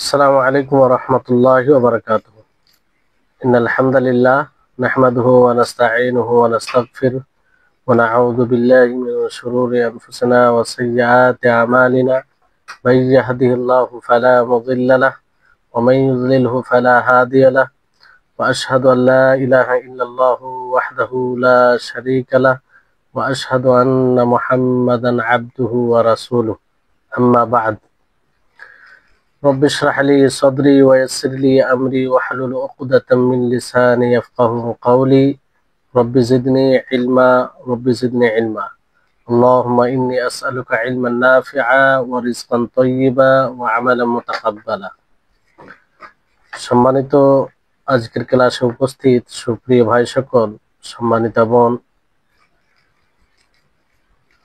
السلام عليكم ورحمة الله وبركاته. إن الحمد لله نحمده ونستعينه ونستغفره ونعوذ بالله من شرور أنفسنا وسيئات أعمالنا. من يهده الله فلا مضل له ومن يضلله فلا هادي له، وأشهد أن لا إله إلا الله وحده لا شريك له، وأشهد أن محمدا عبده ورسوله. أما بعد، رب اشرح لي صدري ويسر لي أمري واحلل عقدة من لساني يفقهوا قولي. رب زدني علما رب زدني علما. اللهم إني أسألك علما نافعا ورزقا طيبا وعملا متقبلا। সম্মানিত আজকের ক্লাসে উপস্থিত সুপ্রিয় ভাই সকল, সম্মানিত বোন,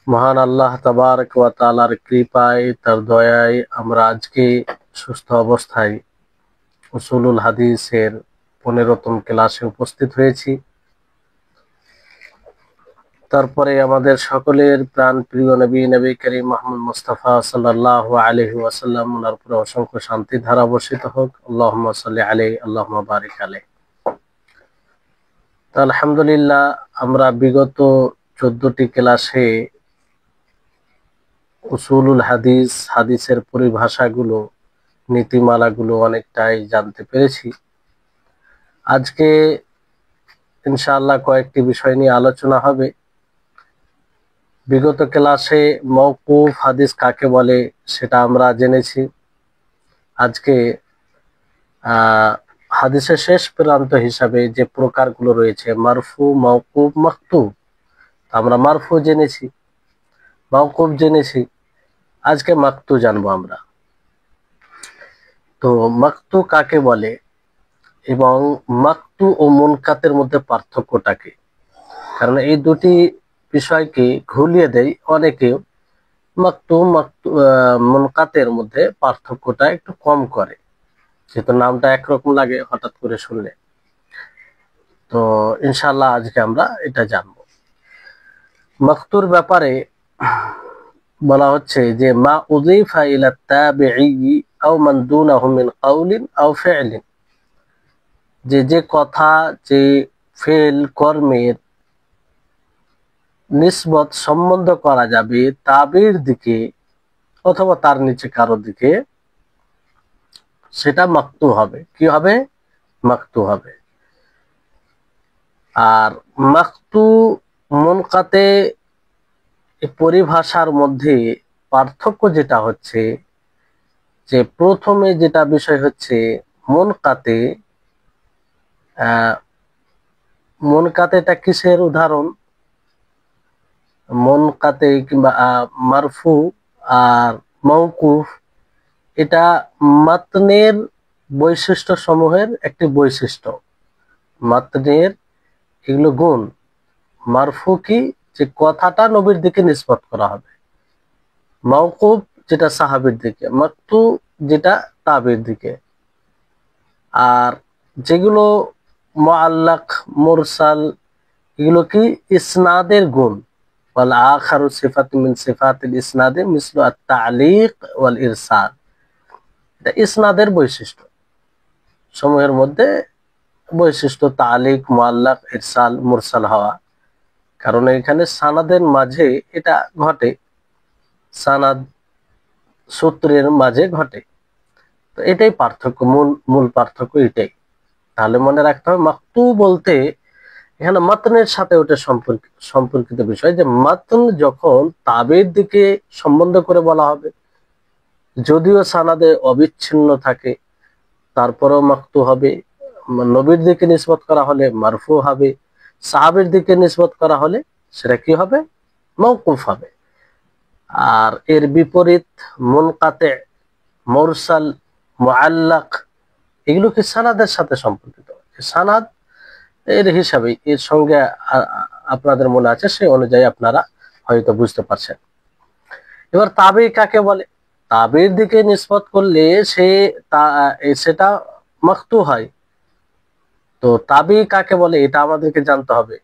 মহান আল্লাহ তাবারক ওয়া তাআলার কৃপায়, তার দয়ায় আমরা আজকে সুস্থ অবস্থায় উসুলুল হাদিসের 15তম ক্লাসে উপস্থিত হয়েছি। তারপরে আমাদের সকলের প্রাণ প্রিয় নবী করিম মুহাম্মদ মুস্তাফা সাল্লাল্লাহু আলাইহি ওয়াসাল্লাম ওনার উপরে অসংখ্য শান্তি ধারা বর্ষিত হোক। আল্লাহুম্মা সাল্লি আলাইহি আল্লাহুম্মা বারিক আলাইহি। তো আলহামদুলিল্লাহ, আমরা বিগত 14টি ক্লাসে উসুলুল হাদিস, হাদিসের পরিভাষাগুলো, নীতিমালাগুলো অনেকটাই জানতে পেরেছি। আজকে ইনশাআল্লাহ কয়েকটি বিষয় নিয়ে আলোচনা হবে। বিগত ক্লাসে মওকুফ হাদিস কাকে বলে সেটা আমরা জেনেছি। আজকে হাদিসের শেষ প্রান্ত হিসাবে যে প্রকারগুলো রয়েছে, মারফু, মওকুফ, মাকতু। আমরা মারফু জেনেছি, মওকুফ জেনেছি, আজকে মাকতু জানবো আমরা। তো মাকতু কাকে বলে এবং মাকতু ও মুনকাতের মধ্যে পার্থক্যটাকে, কারণ এই দুটি বিষয়কে ঘুলিয়ে দেয় অনেকে। মাকতু মুনকাতের মধ্যে পার্থক্যটা একটু কম করে, যেহেতু নামটা একরকম লাগে হঠাৎ করে শুনলে। তো ইনশাআল্লাহ আজকে আমরা এটা জানবো। মাকতুর ব্যাপারে বলা হচ্ছে যে মা উযিফা ইলা তাবিঈ আও মান দুনাহু মিন কাউলিন আও ফি'লিন, যে কথা, যে ফেল, কর্মের নিসবত, সম্বন্ধ করা যাবে তাবির দিকে অথবা তার নিচে কারো দিকে, সেটা মাকতু হবে। কি হবে? মাকতু হবে। আর মাকতু মুনকাতে পরিভাষার মধ্যে পার্থক্য যেটা হচ্ছে যে প্রথমে যেটা বিষয় হচ্ছে মুনকাতে, মুনকাতেটা কিসের উদাহরণ? মুনকাতে কিংবা মারফু আর মওকুফ, এটা মাতনের বৈশিষ্ট্য সমূহের একটি বৈশিষ্ট্য। মাতনের এগুলো গুণ। মারফু কি? যে কথাটা নবীর দিকে নিসবত করা হবে। মওকুফ যেটা সাহাবীর দিকে, মাকতু যেটা তাবির দিকে। আর যেগুলো মুআল্লাক, মুরসাল, এগুলো কি? ইসনাদের গুণ। ওয়াল আখারু সিফাতু মিন সিফাতিল ইসনাদে মিসলু আত-তা'লিক ওয়াল ইরসাল। এটা ইসনাদের বৈশিষ্ট্য সমূহের মধ্যে বৈশিষ্ট্য তালিক, মুআল্লাক, ইরসাল, মুরসাল হওয়া। কারণ এখানে সানাদের মাঝে এটা ঘটে, সানাদ সূত্রের মাঝে ঘটে। তো এটাই পার্থক্য, মূল পার্থক্য এটাই। তাহলে মনে রাখতে হবে মাকতু বলতে এখানে মাতনের সাথে ওটা সম্পর্কিত বিষয়, যে মাতন যখন তাবের দিকে সম্বন্ধ করে বলা হবে, যদিও সানাদে অবিচ্ছিন্ন থাকে, তারপরেও মাকতু হবে। নবীর দিকে নিসবত করা হলে মারফু হবে, সাহাবের দিকে নিসবত করা হলে সেটা কি হবে? মওকুফ হবে। আর এর বিপরীত মুনকাতে, মুরসাল, মুআল্লাক, এগুলো কি সানাদের সাথে সম্পর্কিত। সানাদ এর হিসাবে, এর সঙ্গে আপনাদের মনে আছে, সেই অনুযায়ী আপনারা হয়তো বুঝতে পারছেন। এবার তাবি কাকে বলে? তাবির দিকে নিসবত করলে সেটা মাকতু হয়। তো তাবি কাকে বলে এটা আমাদেরকে জানতে হবে।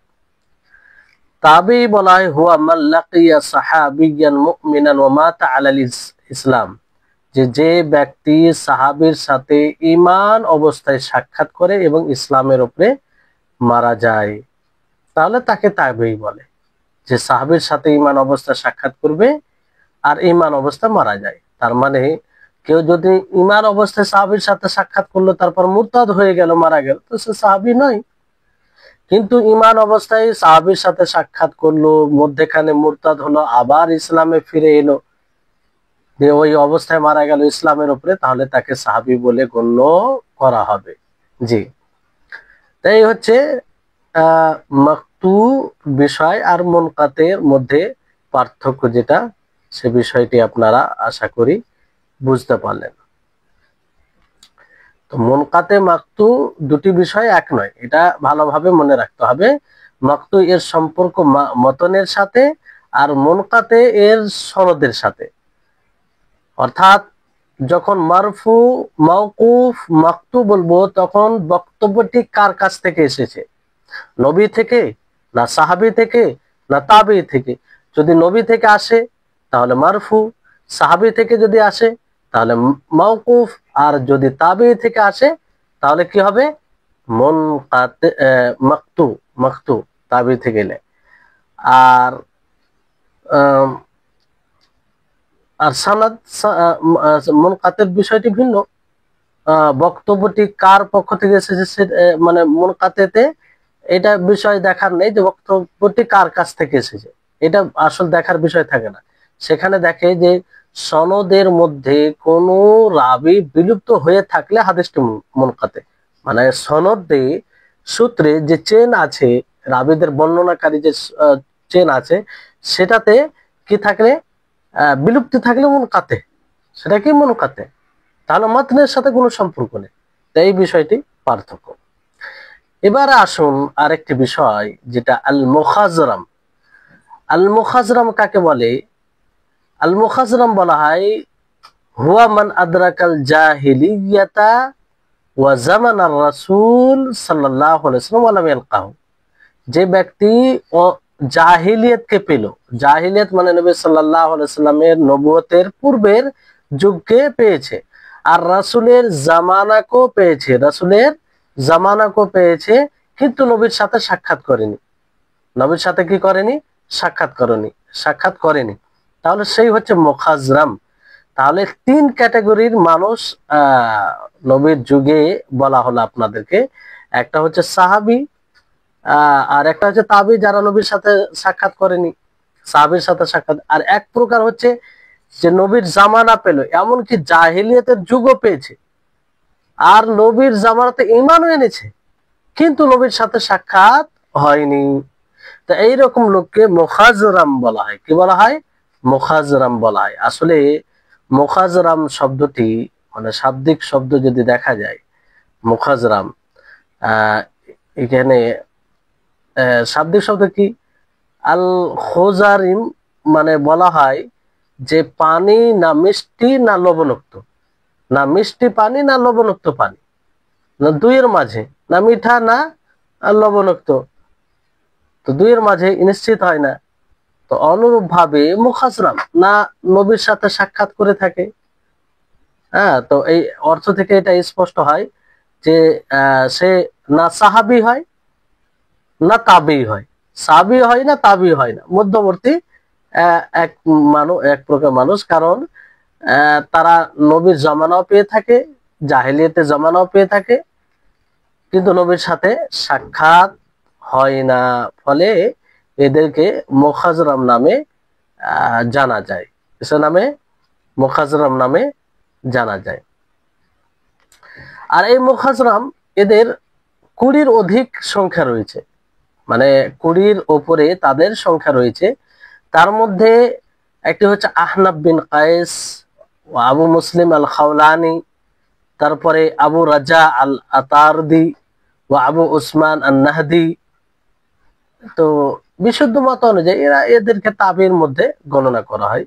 তাবি বলা হয় হুয়া মান লাকিয়া সাহাবিয়ান মুমিনান ওয়া মাতা আলাল ইসলাম, যে যে ব্যক্তি সাহাবীর সাথে ঈমান অবস্থায় সাক্ষাৎ করে এবং ইসলামের উপরে মারা যায়, তাহলে তাকে তাবেঈ বলে। যে সাহাবীর সাথে ঈমান অবস্থায় সাক্ষাৎ করবে আর ঈমান অবস্থা মারা যায়, তার মানে কেউ যদি ঈমান অবস্থায় সাহাবীর সাথে সাক্ষাৎ করলো তারপর মুরতাদ হয়ে গেল, মারা গেল, তো সে সাহাবী নয়। কিন্তু ঈমান অবস্থায় সাহাবীর সাথে সাক্ষাৎ করলো, মধ্যখানে মুরতাদ হলো, আবার ইসলামে ফিরে এলো, যে ওই অবস্থায় মারা গেল ইসলামের উপরে, তাহলে তাকে সাহাবী বলে গণ্য করা হবে। জি, তাই হচ্ছে মাকতু বিষয় আর মুনকাতের মধ্যে পার্থক্য যেটা, সে বিষয়টি আপনারা আশা করি বুঝতে পারলেন। তো মুনকাতে মাকতু দুটি বিষয় এক নয়, এটা ভালোভাবে মনে রাখতে হবে। মাকতু এর সম্পর্ক মতনের সাথে আর মুনকাতে এর সনদের সাথে। অর্থাৎ যখন মারফু, মাওকুফ, মাকতু বলবো, তখন বক্তব্যটি কার কাছ থেকে এসেছে, নবী থেকে না সাহাবী থেকে না তাবেঈ থেকে। যদি নবী থেকে আসে তাহলে মারফু, সাহাবী থেকে যদি আসে তাহলে মাওকুফ, আর যদি তাবেঈ থেকে আসে তাহলে কি হবে, মুনকাতে মাকতু, মাকতু তাবেঈ থেকে এলে। আর আর সানাদ মুনকাতের বিষয়টি ভিন্ন, বক্তব্যটি কার পক্ষ থেকে এসেছে, মানে মুনকাতেতে এটা বিষয় দেখার নেই যে বক্তব্যটি কার কাছ থেকে এসেছে, এটা আসল দেখার বিষয় থাকে না। সেখানে দেখে যে সনদের মধ্যে কোনো রাবি বিলুপ্ত হয়ে থাকলে হাদিসটি মুনকাতে, মানে সনদে সূত্রে যে চেন আছে, রাবিদের বর্ণনাকারী যে চেন আছে, সেটাতে কি থাকলে বিলুপ্তি থাকলে মুনকাতে, সেটা কি মুনকাতে, তাহলে মাতনের সাথে কোনো সম্পর্ক নেই। এই বিষয়টি পার্থক্য। এবার আসুন আরেকটি বিষয়, যেটা আল মুখাজরাম। আল মুখাজরাম কাকে বলে? আল মুখাজরাম বলা হয় হুয়া মান আদরাকাল জাহিলিয়াতা ওয়া জামানার রাসূল সাল্লাল্লাহু আলাইহি ওয়াসাল্লাম ওয়া লাম ইয়ালকাহু। যে ব্যক্তি জাহিলিয়াতকে পেল, জাহিলিয়াত মানে নবী সাল্লাল্লাহু আলাইহি ওয়াসাল্লামের নবুয়তের পূর্বের যুগকে পেয়েছে, আর রাসূলের জামানাকেও পেয়েছে, রাসূলের জামানাকেও পেয়েছে, কিন্তু নবীর সাথে সাক্ষাৎ করেনি। নবীর সাথে কি করেনি? সাক্ষাৎ করেনি। তাহলে সেই হচ্ছে মুখাজরাম। তাহলে তিন ক্যাটাগরির মানুষ নবীর যুগে বলা হলো আপনাদেরকে। একটা হচ্ছে সাহাবী, আর একটা হচ্ছে তাবেঈ, যারা নবীর সাথে সাক্ষাৎ করেনি, সাহাবীর সাথে সাক্ষাৎ। আর এক প্রকার হচ্ছে যে নবীর জামানা পেল, এমনকি জাহিলিয়াতের যুগও পেয়েছে, আর নবীর জামানাতে ঈমানও এনেছে, কিন্তু নবীর সাথে সাক্ষাৎ হয়নি। তো এইরকম লোককে মুখাজরাম বলা হয়। কি বলা হয়? মুখাজরাম বলা হয়। আসলে মুখাজরাম শব্দটি, মানে শাব্দিক শব্দ যদি দেখা যায়, মুখাজরাম এখানে শাব্দিক শব্দ কি? আল খোজারিম, মানে বলা হয় যে পানি না মিষ্টি না লবণাক্ত, না মিষ্টি পানি না লবণাক্ত পানি, না দুইয়ের মাঝে, না মিঠা না লবণাক্ত, তো দুইয়ের মাঝে নিশ্চিত হয় না। তো অনুরূপ ভাবে মুখাজরাম না নবীর সাথে সাক্ষাৎ করে থাকে। হ্যাঁ, তো এই অর্থ থেকে এটা স্পষ্ট হয় যে সে না সাহাবী হয় না তাবেঈ হয়, সাহাবী হয় না তাবেঈ হয় না, মধ্যবর্তী এক এক প্রকার মানুষ। কারণ তারা নবীর জামানাও পেয়ে থাকে, জাহেলিয়াতের জামানাও পেয়ে থাকে, কিন্তু নবীর সাথে সাক্ষাৎ হয় না, ফলে এদেরকে মুখাজরাম নামে জানা যায়। কিসের নামে? মুখাজরাম নামে জানা যায়। আর এই মুখাজরাম, এদের 20-র অধিক সংখ্যা রয়েছে, মানে 20-র উপরে তাদের সংখ্যা রয়েছে। তার মধ্যে একটি হচ্ছে আহনাব বিন কায়েস ও আবু মুসলিম আল খাওলানি, তারপরে আবু রাজা আল আতারদি ও আবু উসমান আল নাহদি। তো বিশুদ্ধ মত অনুযায়ী এদেরকে তাবেঈর মধ্যে গণনা করা হয়।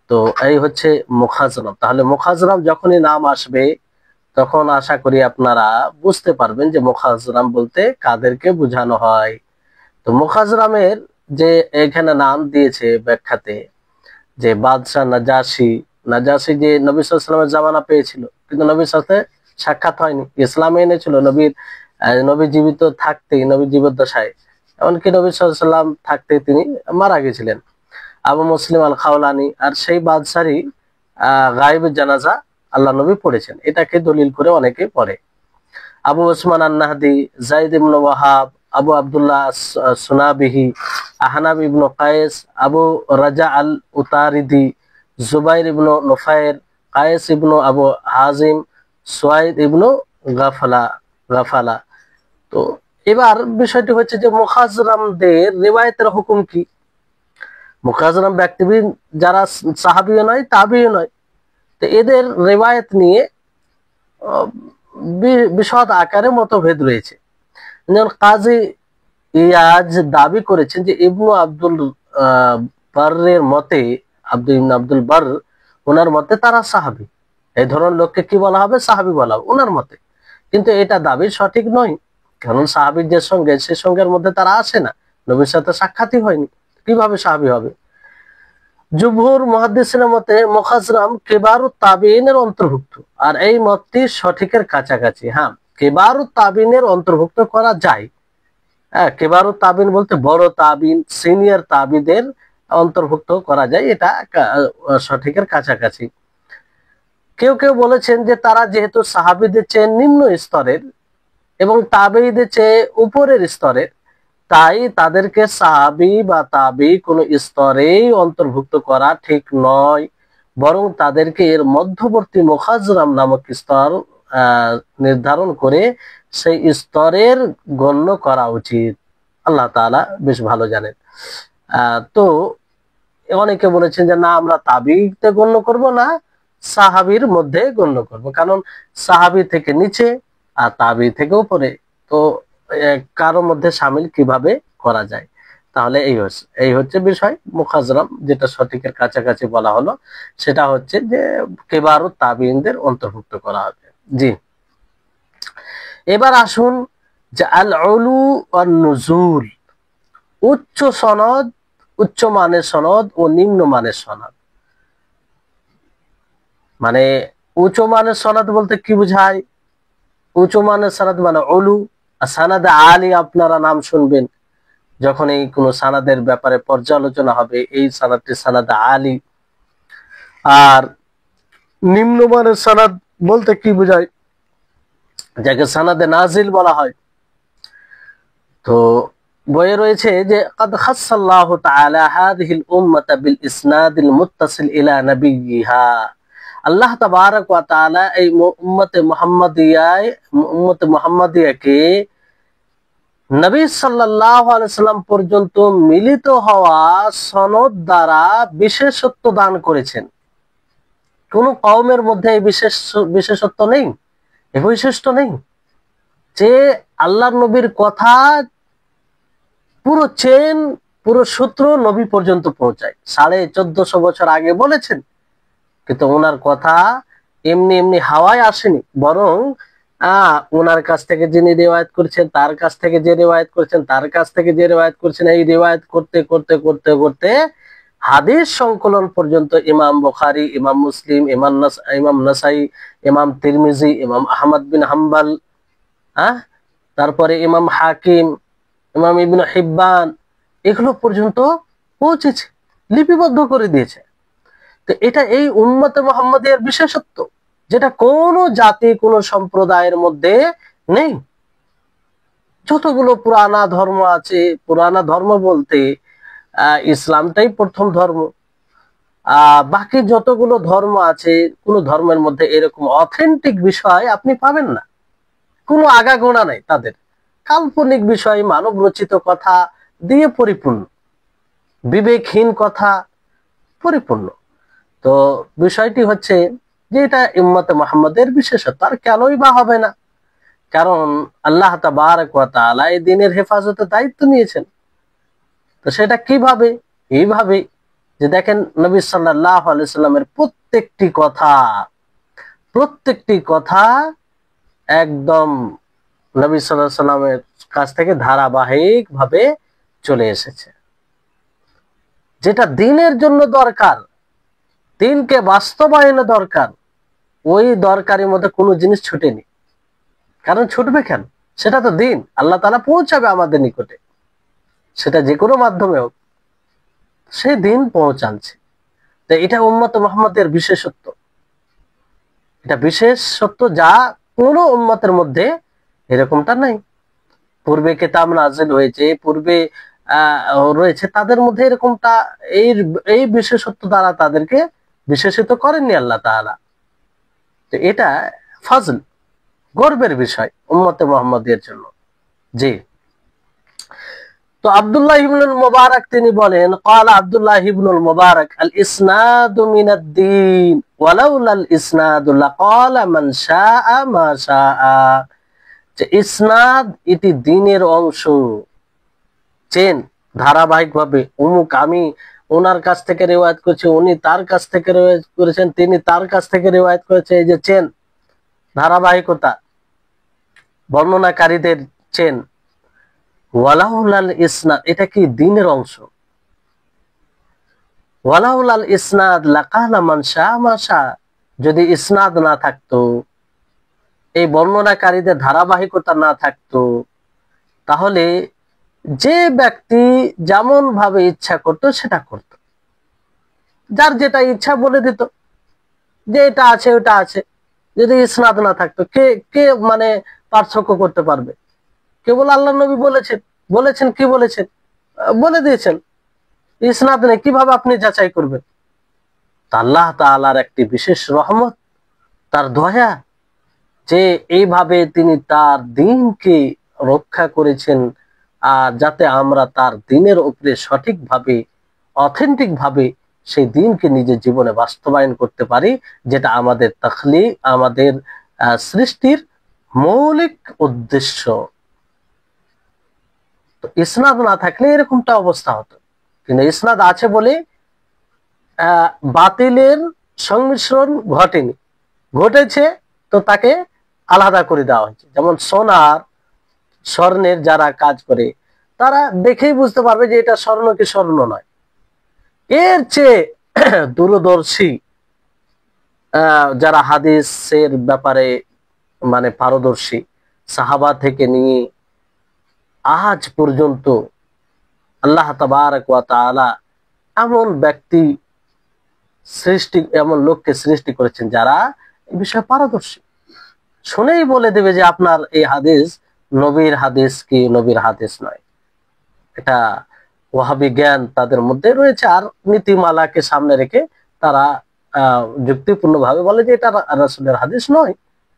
তো এই হচ্ছে মুখাজরাম। তাহলে মুখাজরাম যখনই নাম আসবে, তখন আশা করি আপনারা বুঝতে পারবেন যে মুখাজরাম বলতে কাদেরকে বোঝানো হয়। তো মুখাজরামের যে এখানে নাম দিয়েছে ব্যাখ্যাতে, যে বাদশাহ নাজাশি নাজাসী যে নবী সাল্লাল্লাহু আলাইহি ওয়াসাল্লামের জামানা পেয়েছিল, কিন্তু নবীর সাথে সাক্ষাৎ হয়নি, ইসলাম এনেছিল নবী জীবিত থাকতেই, নবী জীবদ্দশায়, এমনকি নবী সাল্লাল্লাহু আলাইহি ওয়াসাল্লাম থাকতে তিনি মারা গেছিলেন। আবু মুসলিম আল খাওলানি, আর সেই বাদশারই গায়েবের জানাজা আল্লাহ নবী পড়েছেন, এটাকে দলিল করে অনেকে পড়ে। আবু ওসমান আন-নাহদি, যায়েদ ইবনে ওয়াহাব, আবু আব্দুল্লাহ সুনাবিহি, আহনাব ইবনে কায়েস, আবু রাজা আল উতারিদি, জুবাইর ইবনে নুফাইর, কায়েস ইবনে আবু হাজিম, সুয়াইদ ইবনে গাফালা। তো এবার বিষয়টি হচ্ছে যে মুখাজরামদের রিওয়ায়াতের হুকুম কি? মুখাজরাম ব্যক্তিবিদ যারা সাহাবীও নয়, তাবিও নয়, তো এদের রিওয়ায়াত নিয়ে বিশদ আকারে মতভেদ রয়েছে। যেমন কাজী ইয়াজ দাবি করেছেন যে ইবনু আব্দুল বারের মতে, আব্দুল বার, ওনার মতে তারা সাহাবী। এই ধরনের লোককে কি বলা হবে? সাহাবী বলা হবে ওনার মতে। কিন্তু এটা দাবি সঠিক নয়, কারণ সাহাবীর যে সঙ্গে, সে সঙ্গের মধ্যে তারা আসে না, নবীর সাথে সাক্ষাৎই হয়নি, কিভাবে সাহাবী হবে? জুমহুর মুহাদ্দিসিনের মতে মুখাজরাম কিবারুত তাবিঈনের অন্তর্ভুক্ত, আর এই মতটি সঠিকের কাছাকাছি। হ্যাঁ, কিবারুত তাবিঈনের অন্তর্ভুক্ত করা যায়। হ্যাঁ, কিবারুত তাবিঈন বলতে বড় তাবিঈন, সিনিয়র তাবিদের অন্তর্ভুক্ত করা যায়, এটা সঠিকের কাছাকাছি। কেউ কেউ বলেছেন যে তারা যেহেতু সাহাবীদের চেয়ে নিম্ন স্তরের এবং তাবেঈদের চেয়ে উপরের স্তরের, তাই তাদেরকে সাহাবী বা তাবি কোনো স্তরেই অন্তর্ভুক্ত করা ঠিক নয়, বরং তাদেরকে এর মধ্যবর্তী মুখাজরাম নামক স্তর নির্ধারণ করে সেই স্তরের গণ্য করা উচিত। আল্লাহ তাআলা বেশ ভালো জানেন। তো অনেকে বলেছেন যে না, আমরা তাবিতে গণ্য করব না, সাহাবীর মধ্যে গণ্য করব, কারণ সাহাবী থেকে নিচে আর তাবি থেকে উপরে, তো কারোর মধ্যে শামিল কিভাবে করা যায়? তাহলে এই হচ্ছে বিষয়। মুখাজরাম যেটা সঠিকের কাছাকাছি বলা হলো, সেটা হচ্ছে যে কিবারুত তাবিঈনদের অন্তর্ভুক্ত করা হবে। জি, এবার আসুন যে আল উলু ওয়ান নুজুল, উচ্চ সনদ, উচ্চ মানের সনদ ও নিম্ন মানের সনদ। মানে উচ্চ মানের সনদ বলতে কি বোঝায়? উচ্চ মানের সনদ মানে উলু, আর সানাদে আলী আপনারা নাম শুনবেন যখন এই কোন সানাদের ব্যাপারে পর্যালোচনা হবে, এই সানাদটি সানাদে আলী। আর নিম্নমানের সানাদ বলতে কি বোঝায়? যাকে সানাদে নাজিল বলা হয়। তো বইয়ে রয়েছে যে قد خص الله تعالى هذه الأمة بالإسناد المتصل إلى نبيها, আল্লাহ তাবারক ওয়া তাআলা এই উম্মতে মুহাম্মাদিয়াকে নবী সাল্লাল্লাহু আলাইহি সাল্লাম পর্যন্ত মিলিত হওয়া সনদ দ্বারা বিশেষত্ব দান করেছেন। কোন কওমের মধ্যে এই বিশেষত্ব নেই, এই বৈশিষ্ট্য নেই যে আল্লাহর নবীর কথা পুরো চেন, পুরো সূত্র নবী পর্যন্ত পৌঁছায়। 1450 বছর আগে বলেছেন, কিন্তু ওনার কথা এমনি এমনি হাওয়ায় আসেনি, বরং ওনার কাছ থেকে যিনি রিওয়ায়াত করেছেন, তার কাছ থেকে যে রিওয়ায়াত করেছেন, তার কাছ থেকে যে রিওয়ায়াত করেছেন, এই রিওয়ায়াত করতে করতে করতে করতে হাদিস সংকলন পর্যন্ত ইমাম বুখারী, ইমাম মুসলিম, ইমাম নাসাই, ইমাম তিরমিজি, ইমাম আহমদ বিন হাম্বল, তারপরে ইমাম হাকিম, ইমাম ইবনে হিব্বান, এগুলো পর্যন্ত পৌঁছেছে, লিপিবদ্ধ করে দিয়েছে। তো এটা এই উম্মতে মুহাম্মাদিয়ার বিশেষত্ব, যেটা কোন জাতি, কোন সম্প্রদায়ের মধ্যে নেই। যতগুলো পুরানা ধর্ম আছে, পুরানা ধর্ম বলতে ইসলামটাই প্রথম ধর্ম, বাকি যতগুলো ধর্ম আছে, কোন ধর্মের মধ্যে এরকম অথেন্টিক বিষয় আপনি পাবেন না, কোনো আগাগোড়া নাই তাদের, কাল্পনিক বিষয়, মানব রচিত কথা দিয়ে পরিপূর্ণ, বিবেকহীন কথা পরিপূর্ণ। তো বিষয়টি হচ্ছে যে এটা উম্মতে মুহাম্মাদের বিশেষত্ব, আর কেনই বা হবে না? কারণ আল্লাহ তাবারক ওয়া তাআলা এই দ্বীনের হেফাজতের দায়িত্ব নিয়েছেন। তো সেটা কিভাবে? এইভাবে যে দেখেন, নবী সাল্লাল্লাহু আলাইহি সাল্লামের প্রত্যেকটি কথা একদম নবী সাল্লাল্লাহু আলাইহি সাল্লামের কাছ থেকে ধারাবাহিক ভাবে চলে এসেছে। যেটা দ্বীনের জন্য দরকার, দিনকে বাস্তবায়নে দরকার, ওই দরকারের মধ্যে কোনো জিনিস ছুটেনি। কারণ ছুটবে কেন? সেটা তো দিন, আল্লাহ তাআলা পৌঁছাবে আমাদের নিকটে, সেটা যে কোনো মাধ্যমে হোক, সে দিন পৌঁছাচ্ছে। তো এটা উম্মত মুহাম্মাদের বিশেষত্ব, এটা বিশেষ সত্য যা কোনো উম্মতের মধ্যে এরকমটা নাই। পূর্বে কিতাব নাযিল হয়েছে, পূর্বে রয়েছে, তাদের মধ্যে এরকমটা এই এই বিশেষত্ব দ্বারা তাদেরকে বিশেষিত করেননি আল্লাহ তাআলা। তো এটা ফজল, গর্বের বিষয় উম্মতে মুহাম্মাদের জন্য। জি। তো আব্দুল্লাহ ইবনুল মুবারক তিনি বলেন, ক্বালা আব্দুল্লাহ ইবনুল মুবারক, আল ইসনাদু মিনাদ দ্বীন ওয়ালাউলাল ইসনাদু লাকালা মান শাআ মা শাআ। যে ইসনাদ এটি দ্বীনের অংশ। চেন ধারাবাহিকভাবে অমুক আমি ওনার কাছ থেকে রিওয়ায়াত করছি, উনি তার কাছ থেকে রিওয়ায়াত করেছেন, তিনি তার কাছ থেকে রিওয়ায়াত করেছে, এই যে চেন, ধারাবাহিকতা, বর্ণনাকারীদের চেন। ওয়ালাউলাল ইসনাদ, এটা কি দ্বীনের অংশ। ওয়ালাউলাল ইসনাদ লাকালা মান শাআ মা শাআ, যদি ইসনাদ না থাকতো, এই বর্ণনাকারীদের ধারাবাহিকতা না থাকতো, তাহলে যে ব্যক্তি যেমন ভাবে ইচ্ছা করতো সেটা করত, যার যেটা ইচ্ছা বলে দিত যে এটা আছে ওটা আছে। যদি ইসনাদ না থাকতো, কে কে মানে পার্থক্য করতে পারবে? কেবল আল্লাহ নবী বলেছেন, বলেছেন কি বলেছেন বলে দিয়েছেন, ইসনাদ নেই, কিভাবে আপনি যাচাই করবেন? আল্লাহ তাআলার একটি বিশেষ রহমত, তার দয়া, যে এইভাবে তিনি তার দ্বীনকে রক্ষা করেছেন, আর যাতে আমরা তার দ্বীনের উপরে সঠিকভাবে, অথেন্টিক ভাবে সেই দ্বীনকে নিজের জীবনে বাস্তবায়ন করতে পারি, যেটা আমাদের তাখলিক, আমাদের সৃষ্টির মৌলিক উদ্দেশ্য। তো ইসনাদ না থাকলে এরকমটা অবস্থা হতো, কিন্তু ইসনাদ আছে বলে বাতিলের সংমিশ্রণ ঘটেনি, ঘটেছে তো তাকে আলাদা করে দেওয়া হয়েছে। যেমন স্বর্ণের যারা কাজ করে, তারা দেখেই বুঝতে পারবে যে এটা স্বর্ণ কি স্বর্ণ নয়। এর চেয়ে দূরদর্শী যারা হাদিসের ব্যাপারে মানে পারদর্শী, সাহাবা থেকে নিয়ে আজ পর্যন্ত আল্লাহ তাবারক ওয়া তাআলা এমন ব্যক্তি সৃষ্টি, এমন লোককে সৃষ্টি করেছেন যারা এই বিষয়ে পারদর্শী, শুনেই বলে দেবে যে আপনার এই হাদিস নবীর হাদিস কি নবীর হাদিস নয়। এটা ওয়াহাবি জ্ঞান তাদের মধ্যে রয়েছে, আর নীতিমালাকে সামনে রেখে তারা যুক্তিপূর্ণ ভাবে বলে যে এটা রাসূলের হাদিস নয়,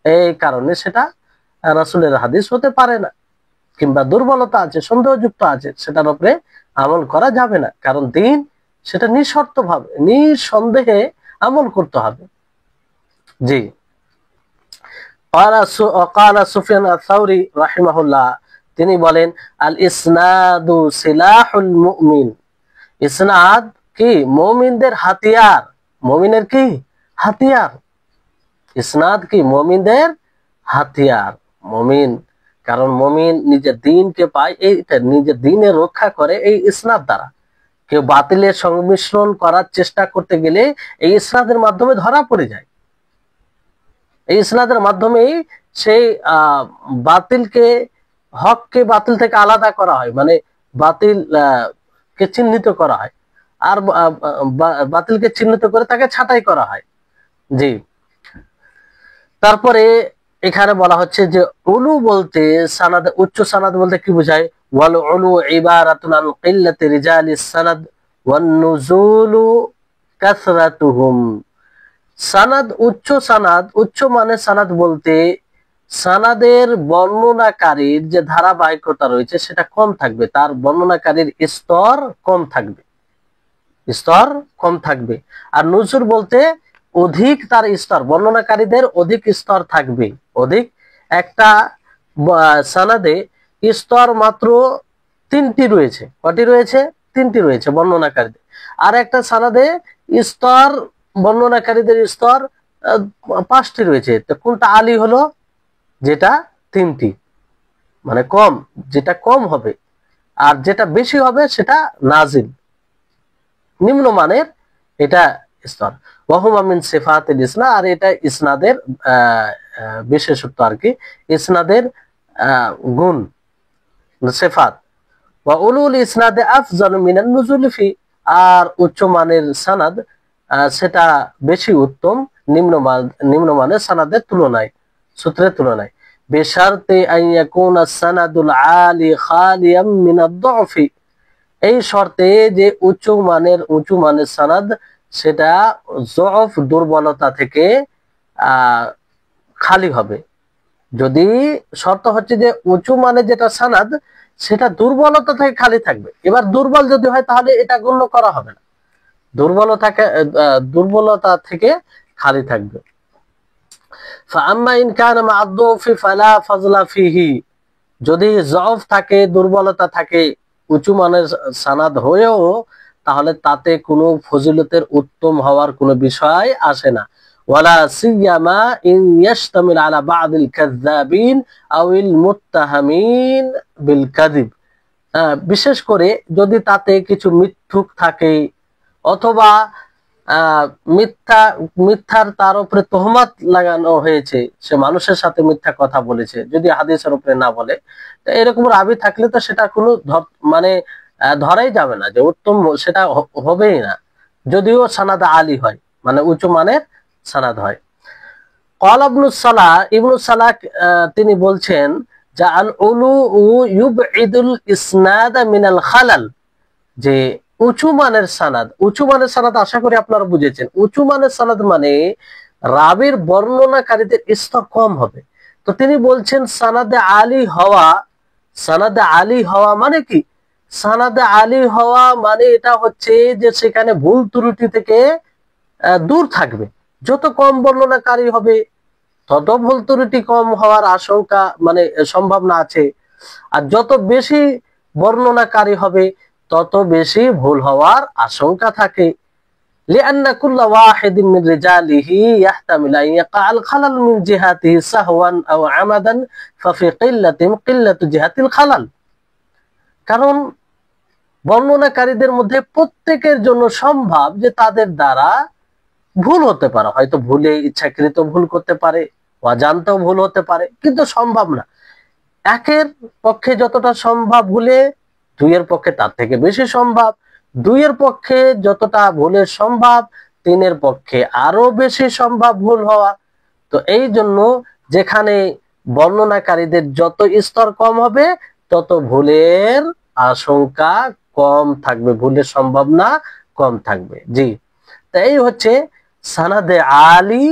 এই কারণে সেটা রাসূলের হাদিস হতে পারে না, কিংবা দুর্বলতা আছে, সন্দেহযুক্ত আছে, সেটার উপরে আমল করা যাবে না। কারণ দ্বীন সেটা নিঃশর্ত ভাবে, নিঃসন্দেহে আমল করতে হবে। জি। قال سفيان الثوري رحمه الله, তিনি বলেন, আল ইসনাদু সিলাহুল মুমিন, ইসনাদ কি মুমিনদের হাতিয়ার। মুমিনের কি হাতিয়ার? ইসনাদ কি মুমিনদের হাতিয়ার। মুমিন, কারণ মুমিন নিজের দ্বীনকে পায়, এইটা নিজের দ্বীনের রক্ষা করে এই ইসনাদ দ্বারা। কেউ বাতিলের সংমিশ্রণ করার চেষ্টা করতে গেলে এই ইসনাদের মাধ্যমে ধরা পড়ে যায়। এই ইসনাদের মাধ্যমেই সেই বাতিলকে, হককে বাতিল থেকে আলাদা করা হয়, মানে বাতিল কে চিহ্নিত করা হয়, আর বাতিলকে চিহ্নিত করে তাকে ছাঁটাই করা হয়। জি। তারপরে এখানে বলা হচ্ছে যে উলু বলতে, সানাদ, উচ্চ সানাদ বলতে কি বোঝায়? ওয়াল উলু ইবারাতুন আন কিল্লাতি রিজালিস সানাদ ওয়ান নুজুলু কাসরাতুহুম। সানাদ, উচ্চ সানাদ, উচ্চ মানে সানাদ বলতে সানাদের বর্ণনাকারীর যে ধারাবাহিকতা রয়েছে সেটা কম থাকবে, তার বর্ণনাকারীর স্তর কম থাকবে, স্তর কম থাকবে। আর নুজুর বলতে অধিক তার স্তর, বর্ণনাকারীদের অধিক স্তর থাকবে, অধিক। একটা সানাদে স্তর মাত্র 3টি রয়েছে, কটি রয়েছে? 3টি রয়েছে বর্ণনাকারীদের। আর একটা সানাদে স্তর, বর্ণনাকারীদের স্তর 5টি রয়েছে। তো কোনটা আলী হলো? যেটা 3টি, মানে কম, যেটা কম হবে, আর যেটা বেশি হবে সেটা নাজিল, নিম্নমানের। এটা স্তর। ওয়াহুমা মিন সিফাতিল ইসনাদ, আর এটা ইসনাদের বিশেষত্ব আর কি, ইসনাদের গুণ, সিফাত। ওয়া উলুল ইসনাদে আফজালু মিনান নুজুলি ফি, আর উচ্চ মানের সানাদ সেটা বেশি উত্তম নিম্নমানের সানাদের তুলনায়, সূত্রের তুলনায়। বিশারতি আন ইয়াকুনা সানাদুল আলি খালিয়াম মিনাদ দুফি, এই শর্তে যে উঁচু মানের সানাদ সেটা যফ দুর্বলতা থেকে খালি হবে। যদি শর্ত হচ্ছে যে উঁচু মানের যেটা সানাদ সেটা দুর্বলতা থেকে খালি থাকবে। এবার দুর্বল যদি হয় তাহলে এটা গণ্য করা হবে না, দুর্বলতা থেকে খালি থাকবে। ফাআম্মা ইন কানা মা'আদ দুফি ফালা ফাযলা ফিহি, যদি যফ থাকে, দুর্বলতা থাকে উঁচু মানের সানাদ হয়েও, তাহলে তাতে কোনো ফজিলতের উত্তম হওয়ার কোনো বিষয় আসে না। ওয়ালা সিয়ামা ইন ইয়াশতামিল আলা বা'দিল কাযযাবিন আউল মুত্তাহামিন বিল কাযিব, বিশেষ করে যদি তাতে কিছু মিথ্যুক থাকে অথবা মিথ্যার তার উপরে তোহমাত লাগানো হয়েছে, সে মানুষের সাথে মিথ্যা কথা বলেছে, যদি হাদিসের উপরে না বলে, তো এরকম রাবি থাকলে তো সেটা কোনো মানে ধরাই যাবে না যে উত্তম, সেটা হবেই না, যদিও সানাদ আলী হয়, মানে উঁচু মানের সানাদ হয়। ক্বালা ইবনুস সালাহ তিনি বলছেন যে আল উলু ইউবঈদুল ইসনাদ মিনাল খালাল, যে উঁচু মানের সানাদ আশা করি আপনারা বুঝেছেন। উঁচু মানের সানাদ মানে রাবির বর্ণনাকারীদের স্তর কম হবে। তো তিনি বলছেন সানাদে আলী হওয়া মানে কি? সানাদে আলী হওয়া মানে এটা হচ্ছে যে সেখানে ভুল ত্রুটি থেকে দূর থাকবে। যত কম বর্ণনাকারী হবে তত ভুল ত্রুটি কম হওয়ার আশঙ্কা, মানে সম্ভাবনা আছে। আর যত বেশি বর্ণনাকারী হবে তত বেশি ভুল হওয়ার আশঙ্কা থাকে। লিআন্না কুল্লা ওয়াহিদিন মিন রিজালিহি ইয়াহতামিলু আন ইয়াকাল খালাল মিন জিহাতিহি সাহওয়ান আও আমাদান ফাফি কিল্লাতু জিহাতিল খালাল, কারণ বর্ণনাকারীদের মধ্যে প্রত্যেকের জন্য সম্ভব যে তাদের দ্বারা ভুল হতে পারে, হয়তো ভুলে ইচ্ছাকৃত ভুল করতে পারে, অজান্তেও ভুল হতে পারে, কিন্তু সম্ভব না। একের পক্ষে যতটা সম্ভব ভুলে, দুইয়ের পক্ষে তার থেকে বেশি সম্ভব, দুইয়ের পক্ষে যতটা ভুলের সম্ভব, তিনের পক্ষে আরো বেশি সম্ভব ভুল হওয়া। তো এই জন্য যেখানে বর্ণনাকারীদের যত স্তর কম হবে তত ভুলের আশঙ্কা কম থাকবে, ভুলের সম্ভাবনা কম থাকবে। জি, তো এই হচ্ছে সানাদে আলী,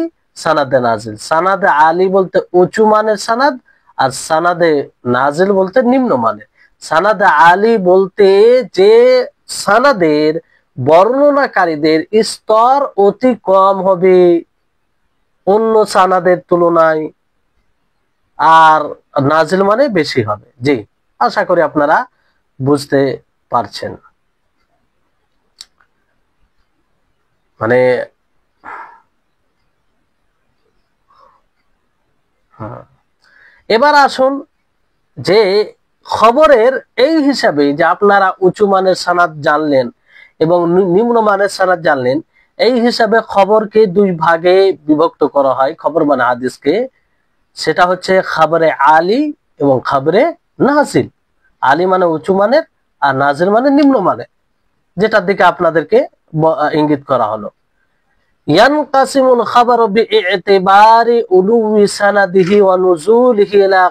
সানাদে নাজিল। সানাদে আলী বলতে উঁচু মানের সানাদ, আর সানাদে নাজিল বলতে নিম্ন মানের। সানাদে আলী বলতে যে সানাদের বর্ণনাকারীদের স্তর অতি কম হবে অন্য সানাদের তুলনায়, আর নাজিল মানে বেশি হবে। জি, আশা করি আপনারা বুঝতে পারছেন। মানে এবার আসুন যে খবরের এই হিসাবে যে আপনারা উঁচু মানের সানাদ জানলেন এবং নিম্ন মানের সানাদ জানলেন, এই হিসাবে খবরকে দুই ভাগে বিভক্ত করা হয়, খবর মানে হাদিসকে। সেটা হচ্ছে খবরে আলী এবং খবরে নাজিল। আলী মানে উঁচু মানের আর নাজিল মানে নিম্ন মানের, যেটার দিকে আপনাদেরকে ইঙ্গিত করা হলো। ইয়ানকাসিমুল খাবারু বিইতিবারি উলুই সানাদিহি ওয়া নুজুলিহি ইলা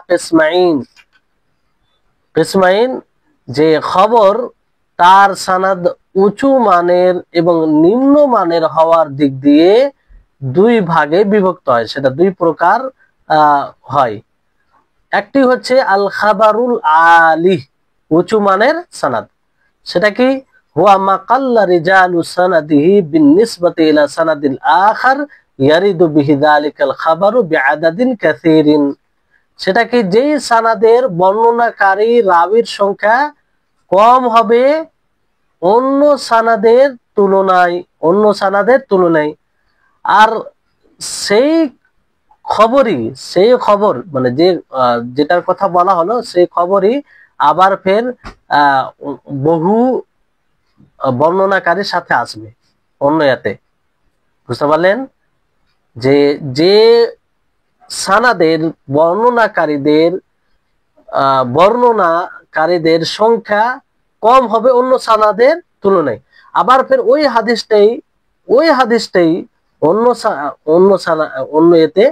কিসমাইন, যে খবর তার সানাদ উঁচু মানের এবং নিম্ন মানের হওয়ার দিক দিয়ে দুই ভাগে বিভক্ত হয়। সেটা দুই প্রকার হয়। একটি হচ্ছে আল খাবারুল আলী, উঁচু মানের সানাদ। সেটা কি? হুয়া মা কাল্লা রিজালু সানাদিহি বিনিসবাতি ইলা সানাদিল আখার ইয়ারিদু বিহি যালিকাল খাবারু বিআদাদিন কাসীরিন। সেটা কি? যেই সানাদের বর্ণনাকারী রাবির সংখ্যা কম হবে অন্য সানাদের তুলনায়, আর সেই খবর মানে যেটার কথা বলা হলো সেই খবরই আবার ফের বহু বর্ণনাকারীর সাথে আসবে অন্য এতে। বুঝতে পারলেন? যে যে সানাদের বর্ণনাকারীদের সংখ্যা কম হবে অন্য সানাদের তুলনায়। আবার ফের ওই হাদিসটাই অন্য এতে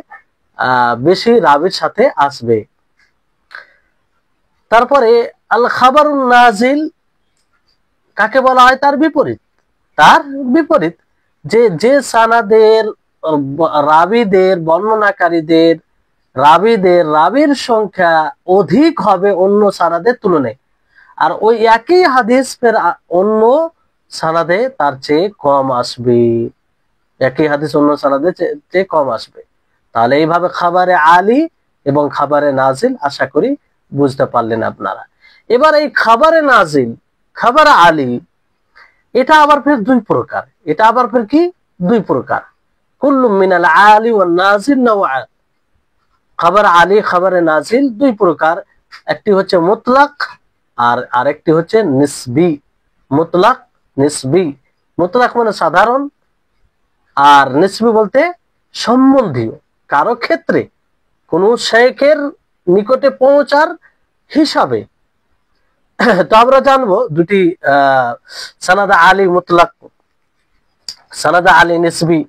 বেশি রাবির সাথে আসবে। তারপরে আল খাবারুন নাজিল কাকে বলা হয়? তার বিপরীত যে সানাদের বর্ণনাকারীদের রাবির সংখ্যা অধিক হবে অন্য সানাদের তুলনায়, আর ওই একই হাদিস ফের অন্য সানাদে তার চেয়ে কম আসবে, একই হাদিস অন্য সানাদে চেয়ে কম আসবে। তাহলে এইভাবে খাবারে আলী এবং খাবারে নাজিল আশা করি বুঝতে পারলেন আপনারা। এবার এই খাবারে নাজিল, খাবার আলী, এটা আবার ফের দুই প্রকার। কুল্লু মিনাল আলী ওয়ান নাজিল নাওয়া। খাবার আলী খাবারে নাজিল দুই প্রকার, একটি হচ্ছে মুতলাক আর আরেকটি হচ্ছে নিসবি। মুতলাক মানে সাধারণ, আর নিসবি বলতে সম্বন্ধীয়, কারো ক্ষেত্রে কোন শেখের নিকটে পৌঁছার হিসাবে। তো আমরা জানবো দুটি সানাদে আলী মুতলাক, সানাদে আলী নিসবি,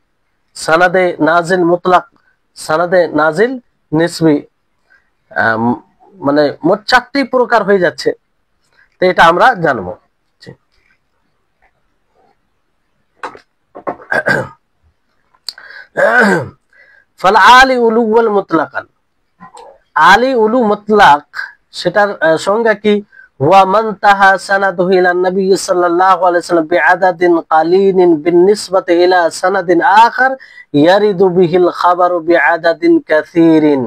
সানাদে নাজিল মুতলাক, সানাদে নাজিল নিসবি, মানে মোট 4টি প্রকার হয়ে যাচ্ছে। তো এটা আমরা জানবো। ফাল আলী উলু ওয়াল মুতলাকান, আলী উলু মুতলাক সেটার সংজ্ঞা কি? ওয়া মান তাহা সানাদুহু ইলা নবী সাল্লাল্লাহু আলাইহি ওয়াসাল্লাম বিআদাদিন কালিলিন বিনিসবাতি ইলা সানাদিন আখার ইয়ারিদু বিহিল খাবারু বিআদাদিন কাসীরিন।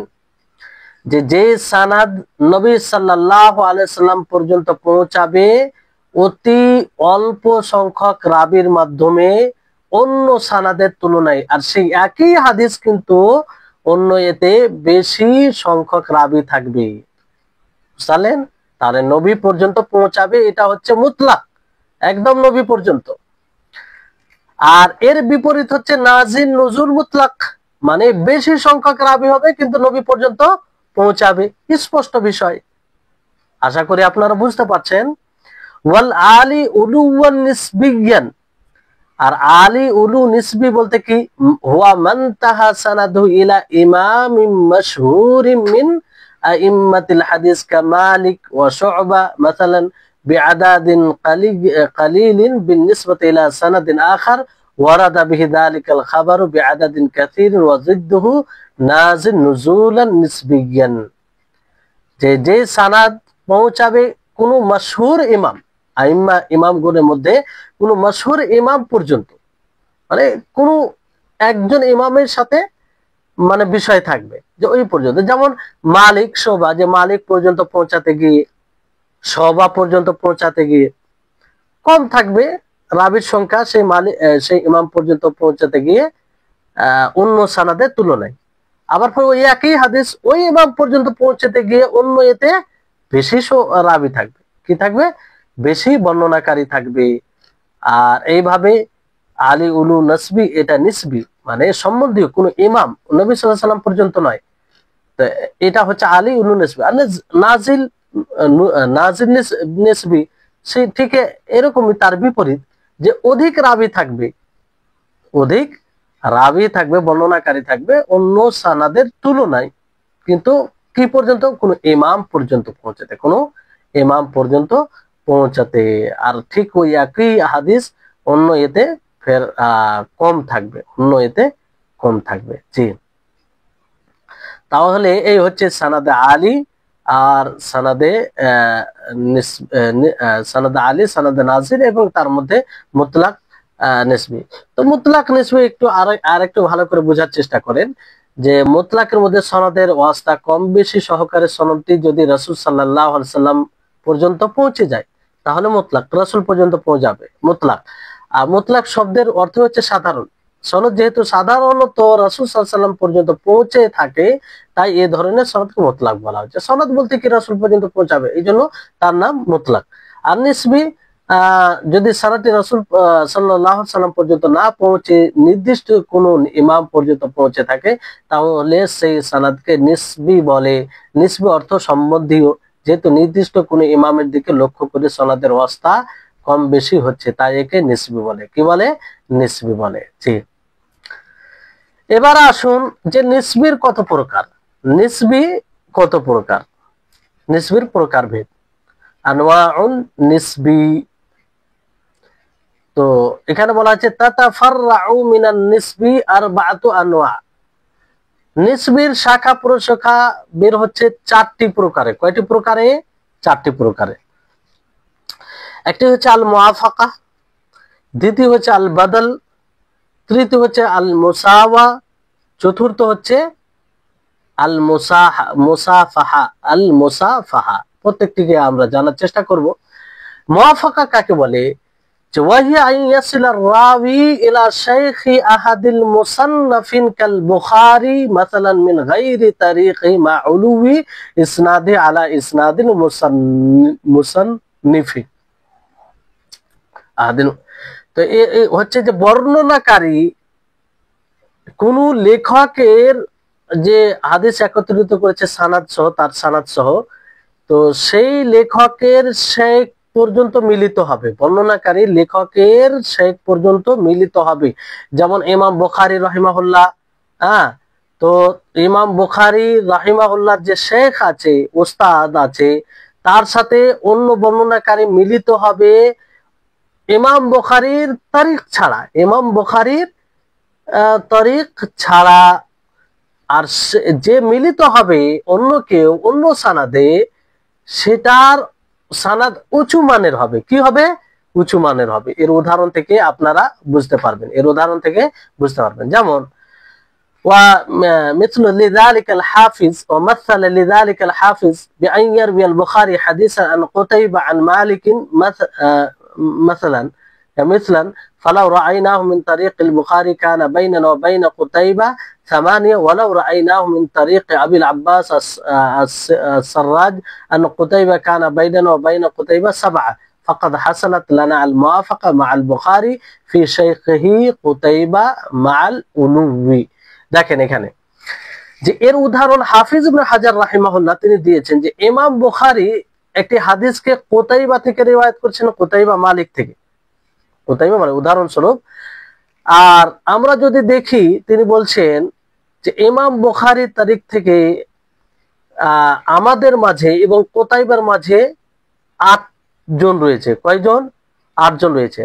যে সানাদ নবী সাল্লাল্লাহু আলাইহি ওয়াসাল্লাম পর্যন্ত পৌঁছাবে অতি অল্প সংখ্যক রাবির মাধ্যমে অন্য সানাদের তুলনায়, আর সেই একই হাদিস কিন্তু অন্য এতে বেশি সংখ্যক রাবি থাকবে। বুঝলেন? তাহলে নবী পর্যন্ত পৌঁছাবে, এটা হচ্ছে মুতলাক, একদম নবী পর্যন্ত। আর এর বিপরীত হচ্ছে নাজিল নুজুল মুতলাক, মানে বেশি সংখ্যক রাবি হবে কিন্তু নবী পর্যন্ত পৌঁছাবে। স্পষ্ট বিষয়, আশা করি আপনারা বুঝতে পারছেন। ওয়াল আলী উলুওয়ান নিসবিয়ান, আর আলী উলু নিসবি বলতে কি? হুয়া মান তাহা সানাদু ইলা ইমামিন মাশহুরিন মিন আইম্মাতিল হাদিস কা মালিক ওয়া শু'বা মাসালান বিআদাদিন কালিলিন বিনিসবাতি ইলা সানাদিন আখার ওয়ারাদা বিহি যালিকাল খাবারু বিআদাদিন কাসীরিন ওয়া জিদ্দুহু নাজিল নুজুলান নিসবিয়ান। যে সানাদ পৌঁছাবে কোন মাশহুর ইমাম, ইমামগণের মধ্যে কোন মাশহুর ইমাম পর্যন্ত, মানে কোন একজন ইমামের সাথে মানে বিষয় থাকবে যে ওই পর্যন্ত, যেমন মালিক শোভা, যে মালিক পর্যন্ত পৌঁছাতে গিয়ে কম থাকবে রাবির সংখ্যা সেই ইমাম পর্যন্ত পৌঁছাতে গিয়ে অন্য সানাদের তুলনায়। আবার ওই একই হাদিস ওই ইমাম পর্যন্ত পৌঁছাতে গিয়ে অন্য এতে বেশি রাবি থাকবে, কি থাকবে? বেশি বর্ণনাকারী থাকবে। আর এইভাবে আলী উলু নসবি, এটা নিসবি মানে সম্বন্ধীয় কোন ইমাম, নবী সাল্লাল্লাহু আলাইহি ওয়াসাল্লাম পর্যন্ত নয়। তো এটা হচ্ছে আলী উলু নসবি। আর নাজিল নিসবি সেই ঠিক এরকমই, তার বিপরীত, যে অধিক রাবি থাকবে, বর্ণনাকারী থাকবে অন্য সানাদের তুলনায়, কিন্তু কি পর্যন্ত? কোনো ইমাম পর্যন্ত পৌঁছাতে। আর ঠিক ওই একই হাদিস অন্য এতে ফের কম থাকবে। জি, তাহলে এই হচ্ছে সানাদে আলী আর সানাদে সানাদে নাজিল এবং তার মধ্যে মুতলাক নিসবি। তো মুতলাক নিসবি একটু আরেকটু ভালো করে বোঝার চেষ্টা করেন, যে মুতলাকের মধ্যে সনদের ওয়াস্তা কম বেশি সহকারে সনদটি যদি রাসূল সাল্লাল্লাহু আলাইহি ওয়াসাল্লাম পর্যন্ত পৌঁছে যায় তাহলে মুতলাক, রাসূল পর্যন্ত পৌঁছাবে মুতলাক। আর মুতলাক শব্দের অর্থ হচ্ছে সাধারণ। সনদ যেহেতু সাধারণত রাসূল সাল্লাল্লাহু আলাইহি ওয়াসাল্লাম পর্যন্ত পৌঁছে থাকে, তাই এই ধরনের সনদকে মুতলাক বলা হচ্ছে। সনদ বলতে কি রাসূল পর্যন্ত পৌঁছাবে, এই জন্য তার নাম মুতলাক। আর নিসবি যদি সানাদটি রাসূল সাল্লাল্লাহু আলাইহি সাল্লাম পর্যন্ত না পৌঁছে নির্দিষ্ট কোন ইমাম পর্যন্ত পৌঁছে থাকে, তাহলে সেই সানাদকে নিসবি বলে। নিসবি অর্থ সম্বন্ধীয়, যেহেতু নির্দিষ্ট কোন ইমামের দিকে লক্ষ্য করে সনাদের অবস্থা কম বেশি হচ্ছে, তাই একে নিসবি বলে। কি বলে? নিসবি বলে। জি। এবার আসুন যে নিসবির কত প্রকার। নিসবি কত প্রকার? নিসবির প্রকারভেদ, আনওয়াউন নিসবি। তো এখানে বলা আছে তাতাফাররাউ মিনান নিসবি আরবাআতু আনওয়া। নিসবির শাখা প্রশাখা বের হচ্ছে 4টি প্রকারে। কয়টি প্রকারে? 4টি প্রকারে। একটি হচ্ছে আল মুআফাকা, দ্বিতীয় হচ্ছে আল বাদল, তৃতীয় হচ্ছে আল মুসাওয়া, চতুর্থ হচ্ছে আল মুসাফাহা। আল মুসাফাহা প্রত্যেকটিকে আমরা জানার চেষ্টা করব। মুআফাকা কাকে বলে? যে ওয়াহিয়া আন ইয়াসিলা রাওয়ি ইলা শাইখি আহাদিল মুসান্নাফিন কাল বুখারী মাসালান মিন গায়রি তারিকি মা উলুবি ইসনাদি আলা ইসনাদিল মুসান্নিফি। তো হচ্ছে যে বর্ণনাকারী কোন লেখকের যে হাদিস একত্রিত করেছে সানাদ সহ, তার সানাদ সহ, তো সেই লেখকের শেখ পর্যন্ত মিলিত হবে। বর্ণনাকারী লেখকের শেখ পর্যন্ত মিলিত হবে। যেমন ইমাম বুখারী রাহিমাহুল্লাহ, তো ইমাম বুখারী রাহিমাহুল্লাহর যে শেখ আছে, ওস্তাদ আছে, তার সাথে অন্য বর্ণনাকারী মিলিত হবে ইমাম বুখারীর তারিখ ছাড়া। ইমাম বুখারীর তারিখ ছাড়া। আর যে মিলিত হবে অন্য কেউ অন্য সানাদে, সেটার সানাদ উঁচু মানের হবে। কি হবে? উঁচু মানের হবে। এর উদাহরণ থেকে আপনারা বুঝতে পারবেন। যেমন ومثل لذلك الحافظ ومثل لذلك الحافظ بأن يروي البخاري حديثا عن قتيبة عن مالك مثلا فلو رأيناه من طريق البخاري كان بيننا وبين قتيبة 8 ولو رأيناه من طريق أبي العباس السراج أن قتيبة كان بيننا وبين قتيبة 7 فقد حصلت لنا الموافقة مع البخاري في شيخه قتيبة مع الألوي। দেখেন এখানে যে এর উদাহরণ হাফিজ ইবনে হাজার রাহিমাহুল্লাহ তিনি দিয়েছেন যে ইমাম বুখারী একটি হাদিসকে কুতাইবা থেকে রিওয়ায়াত করছেন, কুতাইবা মালিক থেকে। কুতাইবা মানে উদাহরণস্বরূপ। আর আমরা যদি দেখি তিনি বলছেন যে ইমাম বুখারীর তারিখ থেকে আমাদের মাঝে এবং কুতাইবার মাঝে 8 জন রয়েছে। কয়জন? 8 জন রয়েছে।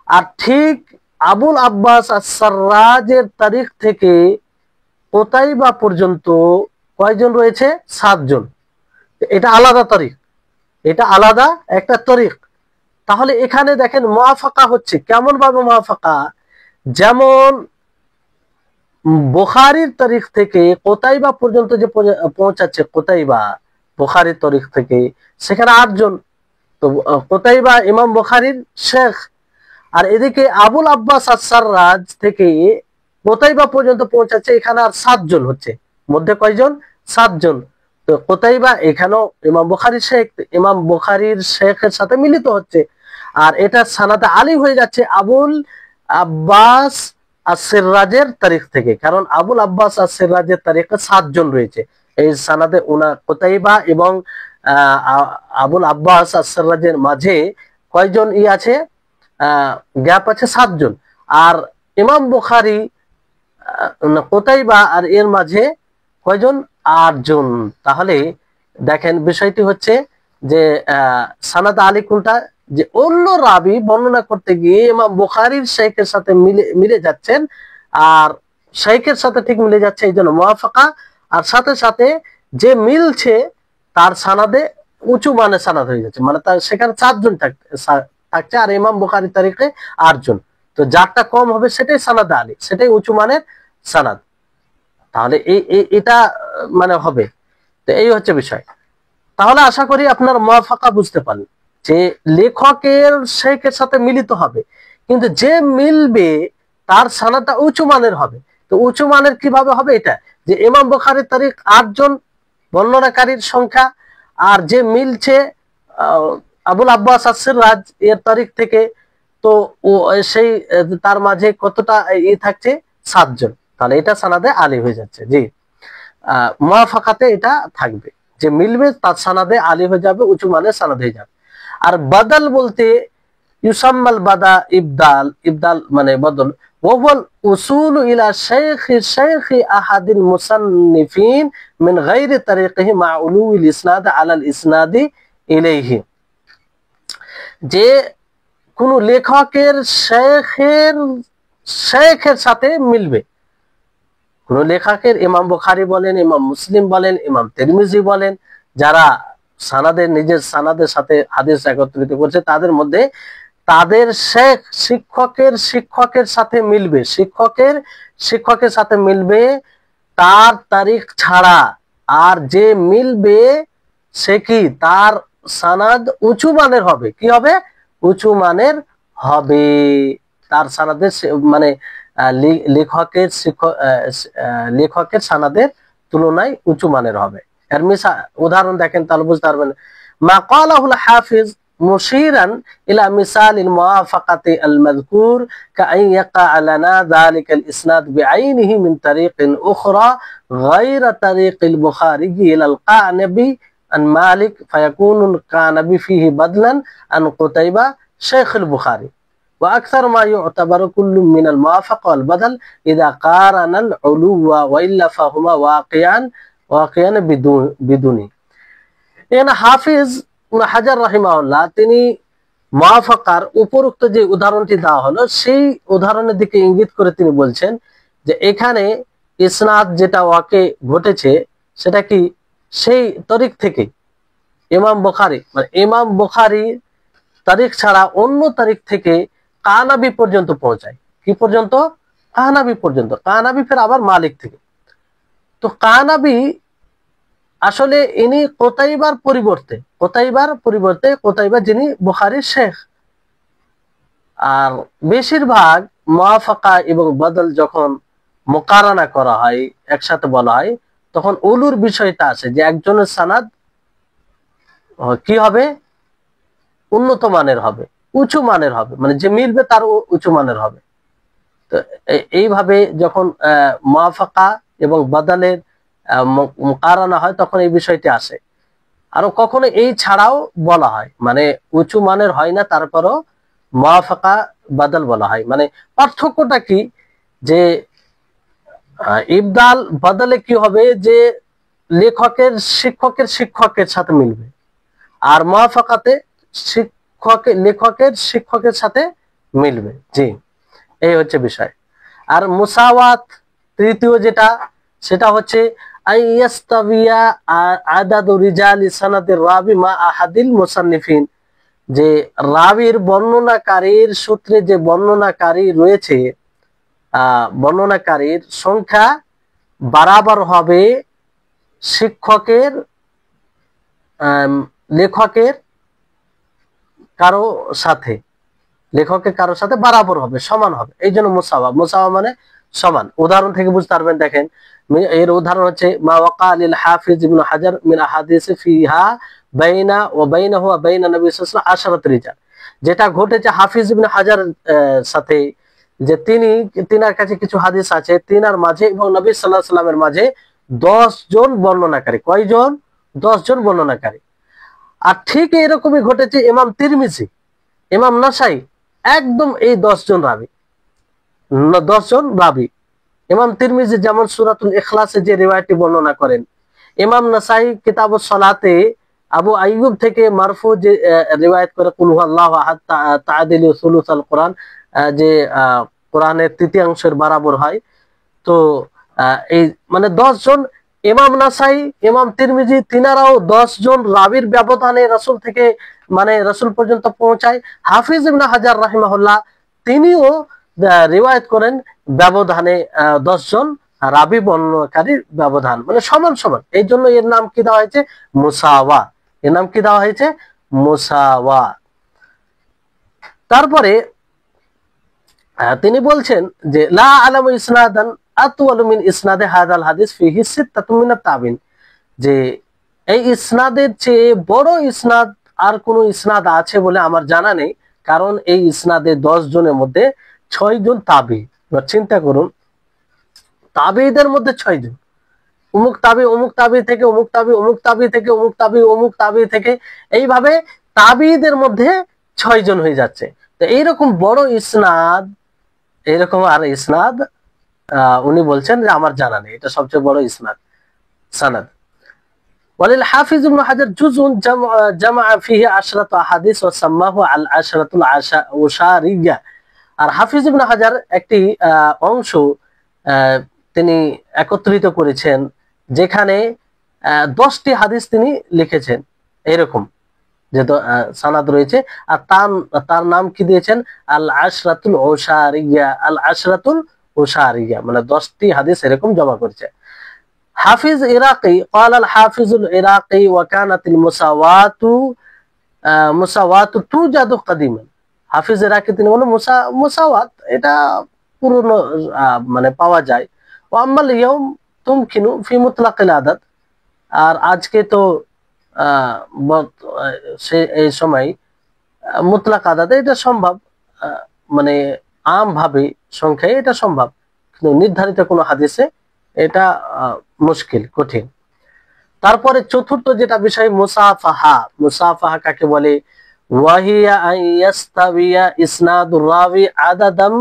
আর ঠিক আবুল আব্বাস আস-সাররাজের তারিখ থেকে কুতাইবা পর্যন্ত কয়জন রয়েছে? 7 জন। এটা আলাদা তারিখ, এটা আলাদা একটা তারিখ। তাহলে এখানে দেখেন মুআফাকা হচ্ছে। কেমন ভাবে মুআফাকা? যেমন বুখারীর তারিখ থেকে কুতাইবা পর্যন্ত যে পৌঁছাচ্ছে, কুতাইবা বুখারীর তারিখ থেকে, সেখানে 8 জন। তো কুতাইবা ইমাম বুখারীর শেখ। আর এদিকে আবুল আব্বাস আস-সাররাজ থেকে কুতাইবা পর্যন্ত পৌঁছাচ্ছে, এখানে আর 7 জন হচ্ছে। মধ্যে কয়জন? 7 জন। তো কুতাইবা এখানেও ইমাম বুখারীর শেখ, ইমাম বুখারীর শেখের সাথে মিলিত হচ্ছে। আর এটা সানাদে আলী হয়ে যাচ্ছে আবুল আব্বাস আস-সিররাজের তারিখ থেকে, কারণ আবুল আব্বাস আস-সিররাজের তারিখে 7 জন রয়েছে। এই সানাদে কুতাইবা এবং আবুল আব্বাস আস-সিররাজের মাঝে কয়জন আছে? গ্যাপ আছে 7 জন। আর ইমাম বুখারী কুতাইবা আর এর মাঝে কয়জন? 8 জন। তাহলে দেখেন বিষয়টি হচ্ছে যে সানাদ আলী কোনটা? যে অন্য রাবি বর্ণনা করতে গিয়ে ইমাম বুখারীর শেখের সাথে মিলে যাচ্ছেন, আর শেখের সাথে ঠিক মিলে যাচ্ছে, এই জন্য মুআফাকা। আর সাথে সাথে যে মিলছে তার সানাদে উঁচু মানের সানাদ হয়ে যাচ্ছে, মানে তার সেখানে 4 জন থাকছে আর ইমাম বুখারীর তারিখে 8 জন। তো যারটা কম হবে সেটাই সানাদ আলী, সেটাই উঁচু মানের সানাদ। তাহলে এটা মানে হবে। তো এই হচ্ছে বিষয়। তাহলে আশা করি আপনার মুআফাকা বুঝতে পারলেন যে লেখকের শেখের সাথে মিলিত হবে, কিন্তু যে মিলবে তার সানাদটা উঁচু মানের হবে। তো উঁচু মানের কিভাবে হবে? এটা যে ইমাম বুখারীর তারিখ 8 জন বর্ণনাকারীর সংখ্যা, আর যে মিলছে আবুল আব্বাস আস-সিররাজ এর তারিখ থেকে, তো সেই তার মাঝে কতটা থাকছে 7 জন, তাহলে এটা সানাদে আলী হয়ে যাচ্ছে। জি, মুওয়াফাকাতে এটা থাকবে যে মিলবে, তার সানাদে আলী হয়ে যাবে, উঁচু মানের সানাদ হয়ে যাবে। আর বাদাল বলতে ইউসাম্মাল বাদা ইবদাল, ইবদাল মানে বদল, ওয়াল উসুল ইলা শাইখি আহাদিল মুসান্নিফিন মিন গায়রি তারিকিহি মা উলুল ইসনাদ আলাল ইসনাদি ইলাইহি, যে কোন লেখকের শেখের সাথে মিলবে। কোন লেখকের, ইমাম বুখারী বলেন, ইমাম মুসলিম বলেন, ইমাম তিরমিজি বলেন, যারা সানাদের নিজের সানাদের সাথে হাদিস একত্রিত করছে, তাদের মধ্যে তাদের শিক্ষকের সাথে মিলবে, শিক্ষকের সাথে মিলবে তার তারিখ ছাড়া। আর যে মিলবে সে কি, তার সানাদ উঁচু মানের হবে। কি হবে? উঁচু মানের হবে। তার সানাদের মানে লেখকের সানাদের তুলনায় উঁচু মানের হবে। এর উদাহরণ দেখেন তাহলে বুঝতে পারবেন। মা ক্বালাহুল হাফিজ মুশিরান ইলা মিসালিল মুওয়াফাকাতি আল মাযকুর কাআন ইয়াকা লানা যালিকাল ইসনাদ বিআইনিহি মিন তারিকিন উখরা গায়রা তারিকিল বুখারী ইলা আল কানাবি আন মালিক ফায়াকুনু কানাবি ফিহি বাদলান আন কুতাইবা শাইখ আল বুখারী। وأكثر ما يعتبر كل من الموافقة والبدل إذا قارن العلو وإلا فهما واقعان بدونه। এখানে হাফিজ ইবনে হাজার রাহিমাহুল্লাহ তিনি মুওয়াফাকার উপরোক্ত যে উদাহরণটি দেওয়া হলো, সেই উদাহরণের দিকে ইঙ্গিত করে তিনি বলছেন যে এখানে ইসনাদ যেটা ওয়াকে ঘটেছে সেটা কি সেই তারিখ থেকে ইমাম বুখারী, মানে ইমাম বুখারী তারিখ ছাড়া অন্য তারিখ থেকে কানাবি পর্যন্ত পৌঁছায়। কি পর্যন্ত? কানাবি পর্যন্ত। কানাবি ফের আবার মালিক থেকে। তো কানাবি আসলে ইনি কোতাইবার পরিবর্তে কোতাইবা যিনি বুখারীর শেখ। আর বেশিরভাগ মুওয়াফাকা এবং বদল যখন মুকারানা করা হয়, একসাথে বলা হয়, তখন উলুর বিষয়টা আছে যে একজনের সানাদ কি হবে, উন্নত মানের হবে, উঁচু মানের হবে, মানে যে মিলবে তার উঁচু মানের হবে। তো এইভাবে যখন মুওয়াফাকা এবং বদলের মুকারানা হয় তখন এই বিষয়টি আসে। আর কখনো এই ছাড়াও বলা হয়, মানে উঁচু মানের হয় না, তারপরও মুওয়াফাকা বদল বলা হয়। মানে পার্থক্যটা কি, যে ইবদাল বদলে কি হবে, যে শিক্ষকের সাথে মিলবে, আর মুওয়াফাকাতে লেখকের সাথে মিলবে। জি, এই হচ্ছে বিষয়। আর মুসাওয়াত তৃতীয় যেটা, সেটা হচ্ছে আইয়াস্তাবিয়া আদাদু রিজালি সানাদের রাবি মা আহাদিল মুসান্নিফিন, যে রাবির বর্ণনাকারীর সূত্রে যে বর্ণনাকারী রয়েছে, বর্ণনাকারীর সংখ্যা বরাবর হবে লেখকের কারো সাথে বরাবর হবে, সমান হবে। এই জন্য মুসাওয়া মানে সমান। উদাহরণ থেকে বুঝতে পারবেন, দেখেন এর উদাহরণ হচ্ছে মা ওয়াকা লিল হাফিজ ইবনে হাজার মিন আহাদিস ফিহা বাইনা ওয়া বাইনাহু ওয়া বাইনা নবী সাল্লাল্লাহু আলাইহি ওয়াসাল্লাম 10 রিজাল, যেটা ঘটেছে হাফিজ ইবনে হাজার সাথে, যে তিনার কাছে কিছু হাদিস আছে, তিনার মাঝে এবং নবী সাল্লাল্লাহু আলাইহি ওয়াসাল্লামের মাঝে 10 জন বর্ণনাকারী। কয়জন? 10 জন বর্ণনাকারী। আর ঠিক এরকমই ঘটেছে ইমাম তিরমিজি, ইমাম নাসাই, একদম এই 10 জন রাবি। ইমাম তিরমিজি যেমন সূরাতুল ইখলাসে যে রিওয়ায়াতটি বর্ণনা করেন, ইমাম নাসাই কিতাবুস সালাতে আবু আইয়ুব থেকে মারফু যে রিওয়ায়াত করে কুল হুয়াল্লাহু আহাদ তা'দিলু সুলুসাল কোরআন, যে কোরআনের তৃতীয়াংশের বরাবর হয়। তো এই মানে 10 জন, ইমাম নাসাই, ইমাম তিরমিজি, তিনারাও 10 জন রাবির ব্যবধানে রাসূল থেকে, মানে রাসূল পর্যন্ত পৌঁছায়। হাফিজ ইবনে হাজার রাহিমাহুল্লাহ তিনিও রিওয়ায়াত করেন ব্যবধানে 10 জন রাবি বর্ণনাকারীর ব্যবধান, মানে সমান সমান। এই জন্য এর নাম কি দেওয়া হয়েছে? মুসাওয়া। এর নাম কি দেওয়া হয়েছে? মুসাওয়া। তারপরে তিনি বলছেন যে লা আলামু ইসনাদান আতওয়ালু মিন ইসনাদে হাযাল হাদিস ফিহি সিত্তাতুম মিনাত তাবিন, যে এই ইসনাদের চেয়ে বড় ইসনাদ আর কোন ইসনাদ আছে বলে আমার জানা নেই, কারণ এই ইসনাদে 10 জনের মধ্যে 6 জন তাবি। এবার চিন্তা করুন, তাবিদের মধ্যে 6 জন, অমুক তাবি, অমুক তাবি থেকে অমুক তাবি, অমুক তাবি থেকে অমুক তাবি, অমুক তাবি থেকে, এইভাবে তাবিদের মধ্যে 6 জন হয়ে যাচ্ছে। তো এইরকম বড় ইসনাদ, এইরকম আর ইসনাদ উনি বলছেন যে আমার জানা নেই, এটা সবচেয়ে বড় ইসনাদ সনদ। وللحافظ ابن حجر جزء جمع فيه 10 احاديث وسماه العشرة العشارية। আর হাফিজ ইবনে হাজার একটি অংশ তিনি একত্রিত করেছেন, যেখানে 10টি হাদিস তিনি লিখেছেন, এরকম যে সানাদ রয়েছে। আর তার নাম কি দিয়েছেন? আল আশরাতুল উশারিয়া, আল আশরাতুল উশারিয়া, মানে 10টি হাদিস এরকম জমা করেছে। হাফিজ ইরাকি قال الحافظ العراقي وكانت المساوات توجد قديما। হাফিজ ইরাকি তিনি বলেন মুসাওয়াত এটা পুরনো মানে পাওয়া যায়। ওয়া আম্মাল ইয়াউম তুমকিনু ফি মুতলাকিল আদাদ। আর আজকে তো সে এই সময় মুতলাক আদাদে এটা সম্ভব, মানে আম ভাবে সংখ্যায় এটা সম্ভব, কিন্তু নির্ধারিত কোনো হাদিসে এটা মুশকিল, কঠিন। তারপরে চতুর্থ যেটা বিষয় মুসাফাহা। মুসাফাহা কাকে বলে? ওয়াহিয়া আন ইয়াস্তাবিয়া ইসনাদুর রাবি আদাদাম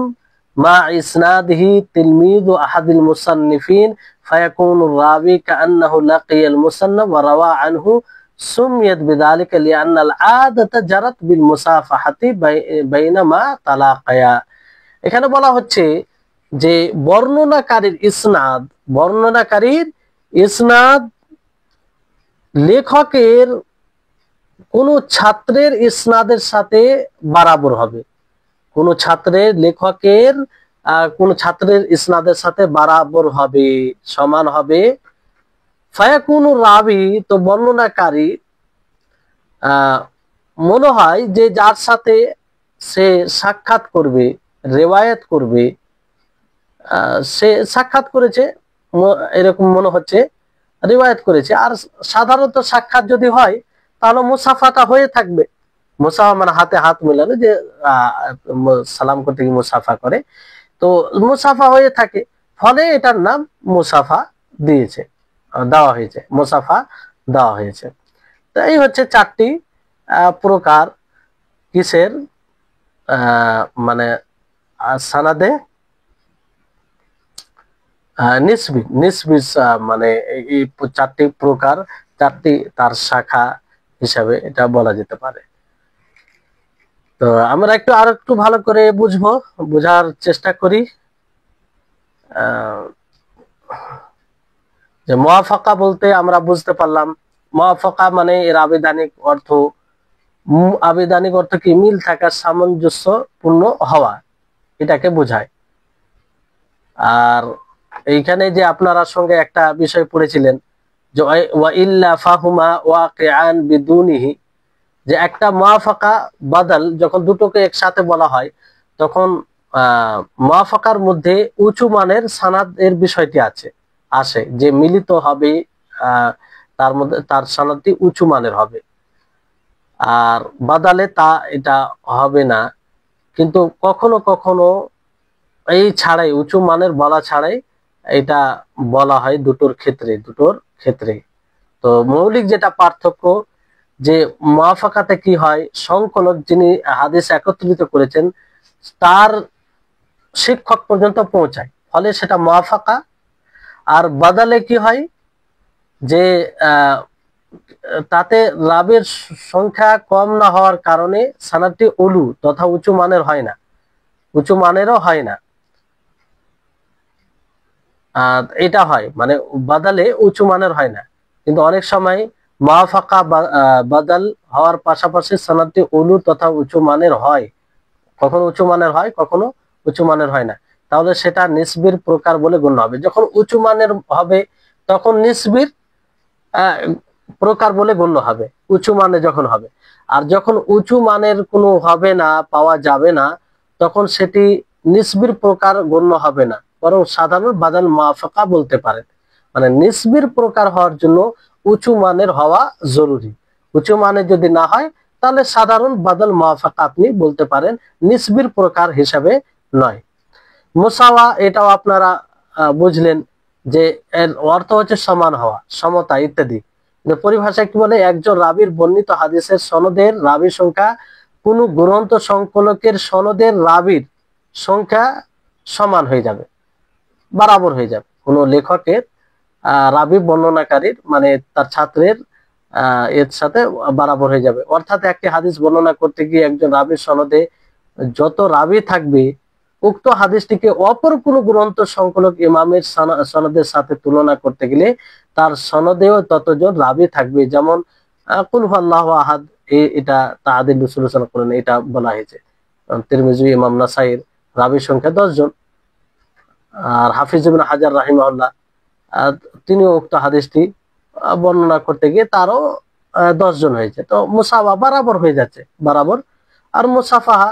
মা ইসনাদিহি তিলমিযু আহাদিল মুসান্নিফিন ফায়াকুনু রাবি কাআন্নাহু লাকিয়াল মুসান্নাফ ওয়া রাওয়া আনহু সুমিয়াত বিযালিকা লিআন্নাল আদাতা জারাত বিল মুসাফাহাতি বাইনামা তালাকায়া। এখানে বলা হচ্ছে যে বর্ণনাকারীর ইসনাদ লেখকের কোন ছাত্রের ইসনাদের সাথে বরাবর হবে, কোন ছাত্রের ইসনাদের সাথে বরাবর হবে, সমান হবে। ফায়াকুনু রাবি, তো বর্ণনাকারী মনে হয় যে যার সাথে সে সাক্ষাৎ করবে, রিওয়ায়াত করবে, সে সাক্ষাৎ করেছে এরকম মনে হচ্ছে, রিওয়ায়াত করেছে। আর সাধারণত সাক্ষাৎ যদি হয় তাহলে মুসাফাটা হয়ে থাকবে। মুসাফা মানে হাতে হাত মেলানো, যে সালাম করতে গিয়ে মুসাফা করে, তো মুসাফা হয়ে থাকে, ফলে এটার নাম মুসাফা দেওয়া হয়েছে। তো এই হচ্ছে 4টি প্রকার কিসের মানে সানাদে নিসবি মানে এই 4টি প্রকার, 4টি তার শাখা হিসাবে এটা বলা যেতে পারে। তো আমরা আর একটু ভালো করে বোঝার চেষ্টা করি। যে মুওয়াফাকা বলতে আমরা বুঝতে পারলাম, মুওয়াফাকা মানে এর আবেদানিক অর্থ কি? মিল থাকা, সামঞ্জস্যপূর্ণ হওয়া, এটাকে বোঝায়। আর এইখানে যে আপনারা সঙ্গে একটা বিষয় পড়েছিলেন যে ওয়া ইল্লা ফাহুমা ওয়াকিআন বিদুনিহি, যে একটা মুওয়াফাকা বাদাল যখন দুটোকে একসাথে বলা হয় তখন মুওয়াফাকার মধ্যে উঁচু মানের সানাদ এর বিষয়টি আসে যে মিলিত হবে, তার মধ্যে তার সানাদটি উঁচু মানের হবে। আর বাদালে এটা হবে না, কিন্তু কখনো কখনো এই ছাড়াই, উঁচু মানের বলা ছাড়াই এটা বলা হয় দুটোর ক্ষেত্রে। তো মৌলিক যেটা পার্থক্য, যে মুওয়াফাকাতে কি হয়, সংকলক যিনি হাদিস একত্রিত করেছেন তার শিক্ষক পর্যন্ত পৌঁছায়, ফলে সেটা মুওয়াফাকা। আর বাদালে কি হয়, যে তাতে রাবের সংখ্যা কম না হওয়ার কারণে সানাদটি উলু তথা উঁচু মানেরও হয় না। এটা হয়, মানে বাদালে উঁচু মানের হয় না, কিন্তু অনেক সময় মুওয়াফাকা বাদাল হওয়ার পাশাপাশি সানাদটি উলু তথা উঁচু মানের হয়, কখনো উঁচু মানের হয়, কখনো উঁচু মানের হয় না। তাহলে সেটা নিসবির প্রকার বলে গণ্য হবে। যখন উঁচু মানের হবে তখন নিসবির প্রকার বলে গণ্য হবে, উঁচু মানে যখন হবে। আর যখন উঁচু মানের কোনো হবে না, পাওয়া যাবে না, তখন সেটি নিসবির প্রকার গণ্য হবে না, বরং সাধারণ বাদাল মুওয়াফাকা বলতে পারেন। মানে নিসবির প্রকার হওয়ার জন্য উঁচু মানের হওয়া জরুরি। উঁচু মানের যদি না হয় তাহলে সাধারণ বাদল মুওয়াফাকা আপনি বলতে পারেন, নিসবির প্রকার হিসাবে নয়। মুসাওয়া, এটাও আপনারা বুঝলেন যে এর অর্থ হচ্ছে সমান হওয়া, সমতা ইত্যাদি। পরিভাষায় কি বলে, একজন রাবীর বর্ণিত হাদিসের সনদের রাবী সংখ্যা কোন গ্রন্থ সংকলকের সনদের রাবীর সংখ্যা সমান হয়ে যাবে, বরাবর হয়ে যাবে। কোন লেখকের রাবী বর্ণনাকারীর মানে তার ছাত্রের এর সাথে বরাবর হয়ে যাবে। অর্থাৎ একটি হাদিস বর্ণনা করতে গিয়ে একজন রাবীর সনদে যত রাবী থাকবে, উক্ত হাদিসটিকে অপর কোন গ্রন্থ সংকলক ইমামের সনদের সাথে তুলনা করতে গেলে তার সনদেও ততজন রাবী থাকবে। যেমন কুল হুয়াল্লাহু আহাদ, এটা তাআদিল রাসূল সাল্লাল্লাহু আলাইহি ওয়াসাল্লাম এটা বলা হয়েছে। তিরমিজি, ইমাম নাসাইর রাবীর সংখ্যা 10 জন। আর হাফিজ ইবনে হাজার রাহিমাহুল্লাহ তিনিও উক্ত হাদিসটি বর্ণনা করতে গিয়ে তারও 10 জন হয়েছে। তো মুসাওয়া বরাবর হয়ে যাচ্ছে, বরাবর। আর মুসাফাহা,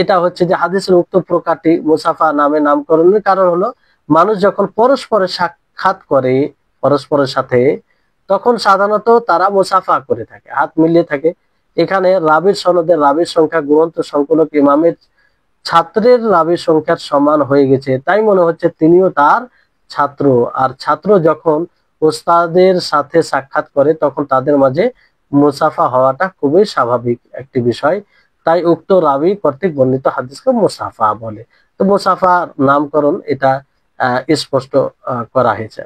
এটা হচ্ছে যে হাদিসের উক্ত প্রকারটি মুসাফা নামে নামকরণের কারণ হলো মানুষ যখন পরস্পরের সাক্ষাৎ করে পরস্পরের সাথে, তখন সাধারণত তারা মুসাফা করে থাকে, হাত মিলিয়ে থাকে। এখানে রাবীর সনদের রাবীর সংখ্যা গ্রন্থ সংকলক ইমামের ছাত্রের রাবীর সংখ্যার সমান হয়ে গেছে, তাই মনে হচ্ছে তিনিও তার ছাত্র। আর ছাত্র যখন ওস্তাদের সাথে সাক্ষাৎ করে তখন তাদের মাঝে মুসাফা হওয়াটা খুবই স্বাভাবিক একটি বিষয়, তাই উক্ত রাবী কর্তৃক বর্ণিত হাদিসকে মুসাফা বলে। তো মুসাফা নামকরণ এটা স্পষ্ট করা হয়েছে।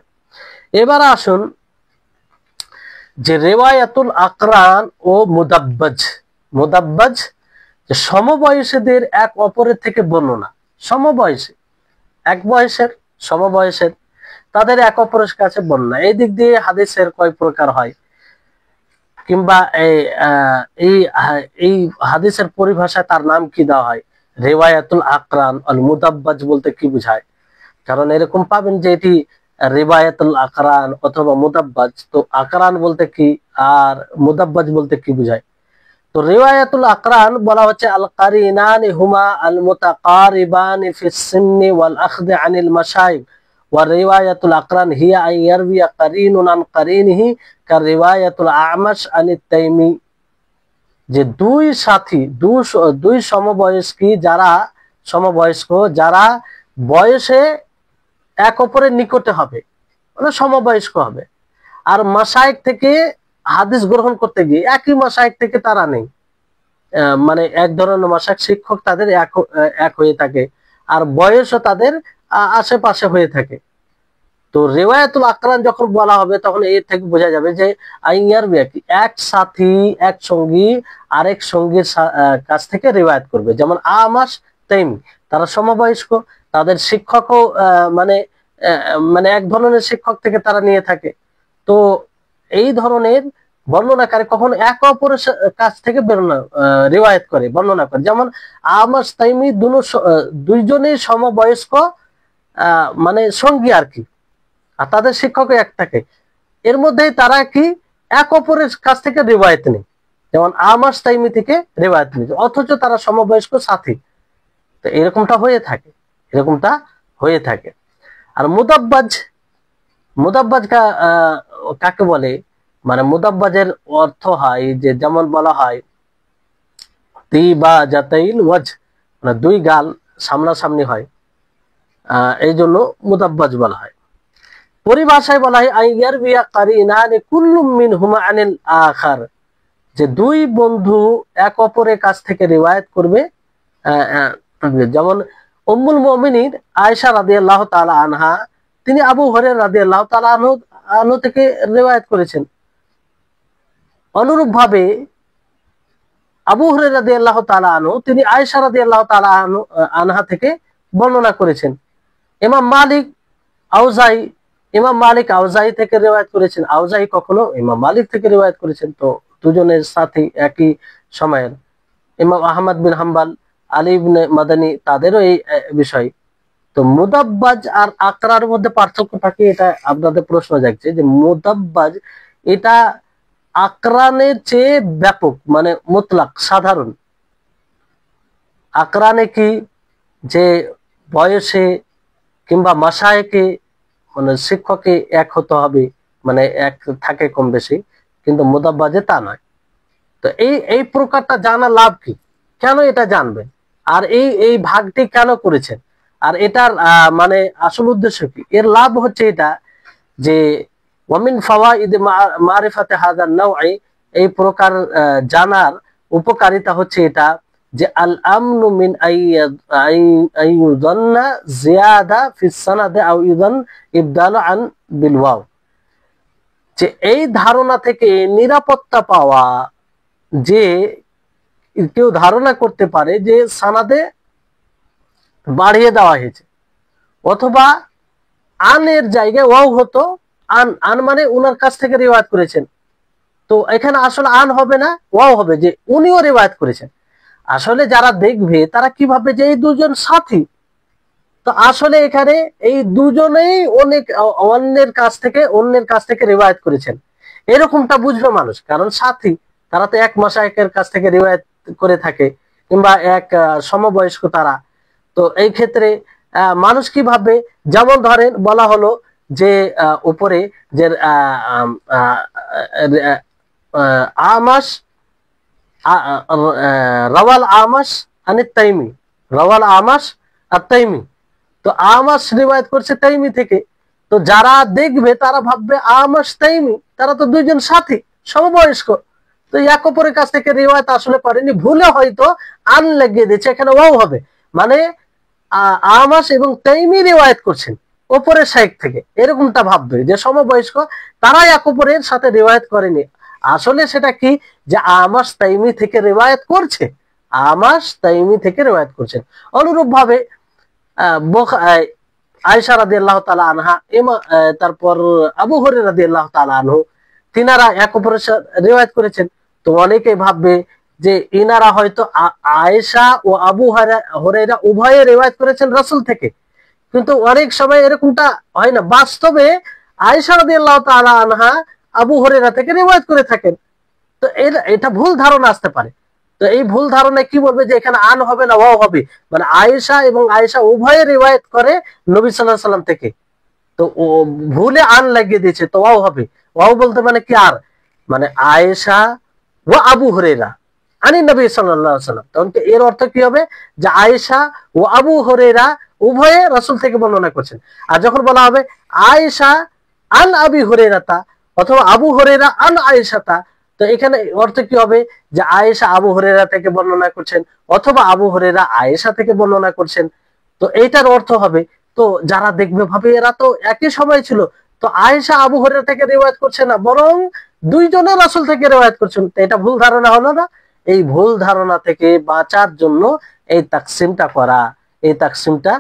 এবার আসুন যে রিওয়ায়াতুল আকরান ও মুদাব্বাজ। মুদাব্বাজ যে সমবয়সীদের এক অপরের থেকে বর্ণনা, সমবয়সী, এক বয়সের, সমবয়সের, তাদের এক অপরের কাছে বর্ণনা। এই দিক দিয়ে হাদিসের কয় প্রকার হয়, কিংবা এই হাদিসের পরিভাষায় তার নাম কি দেওয়া হয়, রিওয়ায়াতুল আকরান আল মুদাব্বাজ বলতে কি বোঝায়? কারণ এরকম পাবেন যে এটি রিওয়ায়াতুল আকরান অথবা মুদাব্বাজ, তো আকরান বলতে কি আর মুদাব্বাজ বলতে কি বোঝায়? তো রিওয়ায়াতুল আকরান বলা হচ্ছে আল কারিনানি হুমা আল মুতাকারিবানি ফিস সিন্নি ওয়াল আখদ আনিল মাশাইখ, ওয়া রিওয়ায়াতুল আকরান হিয়া আন ইয়ারবিয়া কারিনুন আন কারিনিহি কা রিওয়ায়াতুল আমাশ আনিত তাইমি। যে দুই সাথী, দুই সমবয়স্ক যারা বয়সে এক অপরের নিকটে হবে, মানে সমবয়স্ক হবে, আর মাশায়েখ থেকে হাদিস গ্রহণ করতে গিয়ে একই মাশায়েখ থেকে তারা নেই, মানে এক ধরনের মাশায়েখ শিক্ষক তাদের এক হয়ে থাকে, আর বয়সও তাদের আশেপাশে হয়ে থাকে। তো রিওয়ায়াতুল আকরান যখন বলা হবে তখন এর থেকে বোঝা যাবে যে আইয়ার ব্যক্তি এক সাথী, এক সঙ্গী আরেক সঙ্গীর কাছ থেকে রিওয়ায়াত করবে। যেমন আমাশ, তাইমি, তারা সমবয়স্ক, তাদের শিক্ষকও মানে এক ধরনের শিক্ষক থেকে তারা নিয়ে থাকে। তো এই ধরনের বর্ণনাকারী কখন এক অপরের কাছ থেকে রিওয়ায়াত করে, বর্ণনা করে। যেমন আমাশ, তাইমি দুইজনেই সমবয়স্ক মানে সঙ্গী আর কি, আর তাদের শিক্ষকও এক থাকে, এর মধ্যেই তারা কি এক অপরের কাছ থেকে রিওয়ায়াত নেই। যেমন আমাশ তাইমি থেকে রিওয়ায়াত নেই, অথচ তারা সমবয়স্ক সাথী। তো এরকমটা হয়ে থাকে। আর মুদাব্বাজ কাকে বলে, মানে মুদাব্বাজের অর্থ হয় যে যেমন বলা হয় তিবা জাতাইল ওয়াজ, মানে দুই গাল সামনাসামনি হয়, এই জন্য মুদাব্বাজ বলা হয়। পরিভাষায় বলা হয় আইয়ার বিয়া কারিনানি কুল্লুম মিনহুমা আনিল আখার, যে দুই বন্ধু এক অপরের কাছ থেকে রিওয়ায়াত করবে। যেমন উম্মুল মুমিনিন আয়েশা রাদিয়াল্লাহু তাআলা আনহা, তিনি আবু হুরায়রা রাদিয়াল্লাহু তাআলা আনহু থেকে রিওয়ায়াত করেছেন। অনুরূপভাবে আবু হুরায়রা রাদিয়াল্লাহু তাআলা আনহু তিনি আয়েশা রাদিয়াল্লাহু তাআলা আনহা থেকে বর্ণনা করেছেন। ইমাম মালিক আউজাই থেকে রিওয়ায়াত করেছেন, আউজাই কখনো ইমাম মালিক থেকে রিওয়ায়াত করেছেন। তো দুজনের সাথে একই সময়ের। ইমাম আহমদ বিন হাম্বল, আলী ইবনে মাদানী, তাদেরও এই বিষয়। তো মুদাব্বাজ আর আকরার মধ্যে পার্থক্যটা কি, এটা আপনাদের প্রশ্ন জাগছে যে মুদাব্বাজ এটা আকরানের চেয়ে ব্যাপক, মানে মুতলাক, সাধারণ। আকরানে কি যে বয়সে কিংবা মাশায়েখে মানে শিক্ষকে এক হতে হবে, মানে এক থাকে কম বেশি, কিন্তু মুদাব্বাজে তা নয়। তো এই এই প্রকারটা জানা লাভ কি, কেন এটা জানবেন, আর এই এই ভাগটি কেন করেছেন, আর এটার মানে আসল উদ্দেশ্য কি? এর লাভ হচ্ছে এটা যে ওয়ামিন ফাওয়াইদ মারিফাতে হাযান নাওঈ, এই প্রকার জানার উপকারিতা হচ্ছে এটা যে আল আমনু মিন আইয়ুযান্না জিয়াদা ফিস সানাদে আও ইউযান ইবদালু আন বিল ওয়াও, যে এই ধারণা থেকে নিরাপত্তা পাওয়া যে কেউ ধারণা করতে পারে যে সানাদে বাড়িয়ে দেওয়া হয়েছে, অথবা আনের জায়গায় ওয়াও হতো, আন আন মানে উনার কাছ থেকে রিওয়ায়াত করেছেন, তো এখানে আসলে আন হবে না, ওয়াও হবে, যে উনিও রিওয়ায়াত করেছেন। আসলে যারা দেখবে তারা কি ভাববে যে এই দুজন সাথী, তো আসলে এখানে এই দুজনেই অন্যের কাছ থেকে রিওয়ায়াত করেছেন, এরকমটা বুঝবে মানুষ, কারণ সাথী তারা তো এক মাশায়েখের কাছ থেকে রিওয়ায়াত করে থাকে, কিংবা এক সমবয়স্ক তারা। তো এই ক্ষেত্রে মানুষ কি ভাববে, যেমন ধরেন বলা হলো যে উপরে যে আমাশ রাওয়াল আমাশ আনিত তাইমি, রাওয়াল আমাশ আর তাইমি, তো আমাশ রিওয়ায়াত করছে তাইমি থেকে, তো যারা দেখবে তারা ভাববে আমাশ তাইমি, তারা তো দুইজন সাথী সমবয়স্ক, তো এক অপরের কাছ থেকে রিওয়ায়াত আসলে করেনি, ভুলে হয়তো আন লাগিয়ে দিয়েছে, এখানে ওয়াও হবে, মানে আমাশ এবং তাইমি রিওয়ায়াত করছেন অপরের শাইখ থেকে, এরকমটা ভাববে যে সমবয়স্ক, তারাই এক অপরের সাথে রিওয়ায়াত করেনি। আসলে সেটা কি, যে আমাশ তাইমি থেকে রিওয়ায়াত করছে, আমাশ তাইমি থেকে রিওয়ায়াত করছেন। অনুরূপ ভাবে আয়েশা রাদিয়াল্লাহু তাআলা আনহা, তারপর আবু হুরায়রা রাদিয়াল্লাহু তাআলা আনহু, তিনারা এক অপরের সাথে রিওয়ায়াত করেছেন। তো অনেকেই ভাববে যে ইনারা হয়তো আয়েশা ও আবু হুরায়রা উভয়ে রিওয়ায়াত করেছেন রাসূল থেকে, কিন্তু অনেক সময় এরকমটা হয় না, বাস্তবে আয়েশা রাদিয়াল্লাহু তাআলা আনহা আবু হুরায়রা থেকে রিওয়ায়াত করে থাকেন। তো এটা ভুল ধারণা আসতে পারে। তো এই ভুল ধারণায় কি বলবে যে এখানে আন হবে না ওয়াও হবে, মানে আয়েশা এবং আয়েশা উভয়ে রিওয়ায়াত করে নবী সাল্লাল্লাহু আলাইহি সাল্লাম থেকে, তো ভুলে আন লাগিয়ে দিয়েছে, তো ওয়াও হবে। ওয়াও বলতে মানে কি, আর মানে আয়েশা ও আবু হুরায়রা আনি নবী সাল্লাল্লাহু আলাইহি সাল্লাম, তখন এর অর্থ কি হবে, যে আয়েশা ও আবু হুরায়রা উভয়ে রাসূল থেকে বর্ণনা করছেন। আর যখন বলা হবে আয়েশা আন আবি হুরায়রাতা, অথবা আবু হুরায়রা আন আয়েশাতা, তো এখানে অর্থ কি হবে, যে আয়েশা আবু হুরায়রা থেকে বর্ণনা করছেন, অথবা আবু হুরায়রা আয়েশা থেকে বর্ণনা করছেন। তো এইটার অর্থ হবে, তো যারা দেখবে ভাবে এরা তো একই সময় ছিল, তো আয়েশা আবু হুরায়রা থেকে রিওয়ায়াত করছে না, বরং দুইজনের রাসূল থেকে রিওয়ায়াত করছেন, তো এটা ভুল ধারণা হলো না। এই ভুল ধারণা থেকে বাঁচার জন্য এই তাকসিমটা করা, এই তাকসিমটা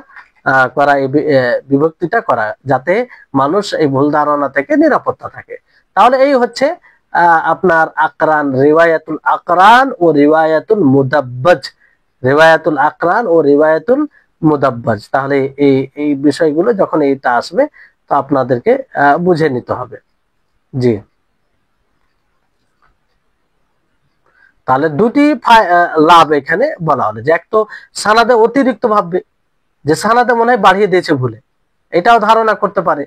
করা, এই বিভক্তিটা করা, যাতে মানুষ এই ভুল ধারণা থেকে নিরাপত্তা থাকে। তাহলে এই হচ্ছে আপনার আকরান, রিওয়ায়াতুল আকরান ও রিওয়ায়াতুল মুদাব্বাজ, রিওয়ায়াতুল আকরান ও রিওয়ায়াতুল মুদাব্বাজ। তাহলে এই এই বিষয়গুলো যখন এইটা আসবে, তো আপনাদেরকে বুঝে নিতে হবে। জি, তাহলে দুটি লাভ এখানে বলা হলো, যে এক তো সানাদে অতিরিক্ত ভাববে, যে সানাদে মনে হয় বাড়িয়ে দিয়েছে ভুলে, এটাও ধারণা করতে পারে।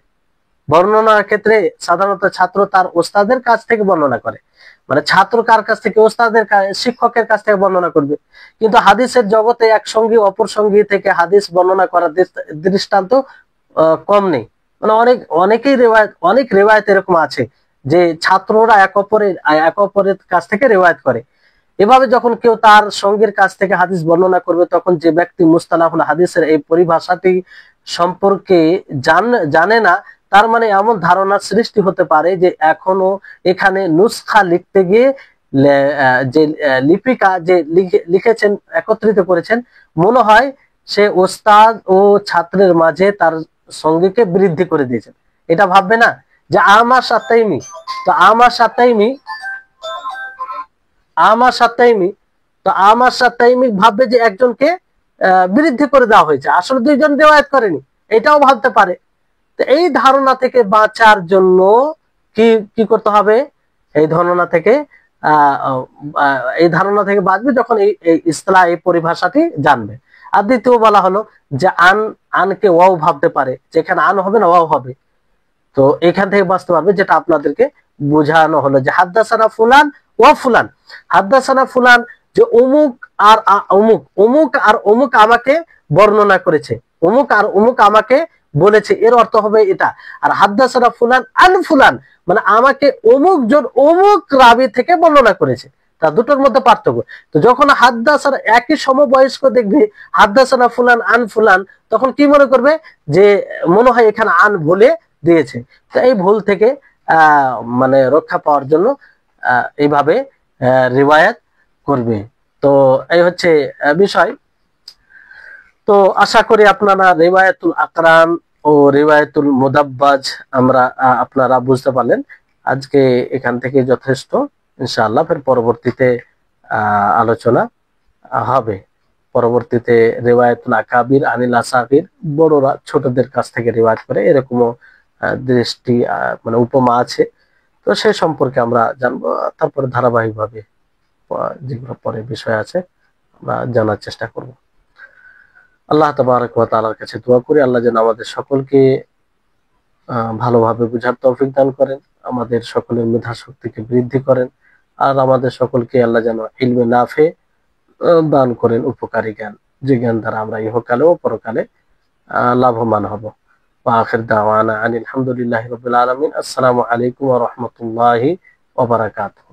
বর্ণনার ক্ষেত্রে সাধারণত ছাত্র তার ওস্তাদের কাছ থেকে বর্ণনা করে, মানে ছাত্র কার কাছ থেকে, ওস্তাদের শিক্ষকের কাছ থেকে বর্ণনা করবে। কিন্তু হাদিসের জগতে এক সঙ্গী অপর সঙ্গী থেকে হাদিস বর্ণনা করার দৃষ্টান্ত কম নেই, মানে অনেক রেওয়ায়ত এরকম আছে যে ছাত্ররা এক অপরের কাছ থেকে রেওয়ায়ত করে। এভাবে যখন কেউ তার সঙ্গীর কাছ থেকে হাদিস বর্ণনা করবে, তখন যে ব্যক্তি মুস্তালাহুল হাদিসের এই পরিভাষাটি সম্পর্কে জানে না, তার মানে এমন ধারণার সৃষ্টি হতে পারে যে এখনো এখানে নুসখা লিখতে গিয়ে যে লিপিকা যে লিখেছেন, একত্রিত করেছেন, মনে হয় সে ওস্তাদ ও ছাত্রের মাঝে তার সঙ্গীকে বৃদ্ধি করে দিয়েছেন। এটা ভাববে না যে আমার সাত্তাইমি, তো আমার সাত্তাইমি ভাববে যে একজনকে বৃদ্ধি করে দেওয়া হয়েছে, আসলে দুইজন রিওয়ায়াত করেনি, এটাও ভাবতে পারে। তো এই ধারণা থেকে বাঁচার জন্য কি করতে হবে, এই ধারণা থেকে বাঁচবে যখন এই ইসলাহ, এই পরিভাষাটি জানবে। আর দ্বিতীয় বলা হলো যে আনকে ওয়াও ভাবতে পারে, যেখানে আন হবে না ওয়াও হবে, তো এখান থেকে বাঁচতে পারবে, যেটা আপনাদেরকে বোঝানো হলো যে হাদ্দাসানা ফুলান ওয়া ফুলান, হাদ্দাসানা ফুলান, যে অমুক আর অমুক, অমুক আর অমুক আমাকে বর্ণনা করেছে, অমুক আর অমুক আমাকে বলেছে, এর অর্থ হবে এটা। আর হাদ্দাসানা ফুলান আন ফুলান মানে আমাকে অমুক জন অমুক রাবি থেকে বর্ণনা করেছে, তা দুটোর মধ্যে পার্থক্য। তো যখন হাদ্দাসানা একই সমবয়স্ক দেখবে হাদ্দাসানা ফুলান আন ফুলান, তখন কি মনে করবে যে মনে হয় এখানে আন ভুলে দিয়েছে। তো এই ভুল থেকে মানে রক্ষা পাওয়ার জন্য এইভাবে রিওয়ায়াত করবে। তো এই হচ্ছে বিষয়। তো আশা করি আপনারা রিওয়ায়াতুল আকরান ও রিওয়ায়াতুল মুদাব্বাজ আপনারা বুঝতে পারলেন। আজকে এখান থেকে যথেষ্ট, ইনশাআল্লাহ ফের পরবর্তীতে আলোচনা হবে। পরবর্তীতে রিওয়ায়াতুল আকাবির আনিল আসাগির, বড়রা ছোটদের কাছ থেকে রিওয়ায়াত করে, এরকমও দৃষ্টি মানে উপমা আছে। তো সে সম্পর্কে আমরা জানবো, তারপরে ধারাবাহিকভাবে যেগুলো পরে বিষয় আছে আমরা জানার চেষ্টা করব। আল্লাহ তাবারক ওয়া তাআলার কাছে দোয়া করি আল্লাহ যেন আমাদের সকলকে ভালোভাবে বুঝার তৌফিক দান করেন, আমাদের সকলের মেধা শক্তিকে বৃদ্ধি করেন, আর আমাদের সকলকে আল্লাহ যেন ইলমে নাফে দান করেন, উপকারী জ্ঞান, যে জ্ঞান দ্বারা আমরা ইহকালে ও পরকালে লাভবান হব। ওয়া আখির দাওয়ানা আনিল হামদুলিল্লাহি রাব্বিল আলামিন। আসসালামু আলাইকুম ওয়া রাহমাতুল্লাহি ওয়া বারাকাতুহু।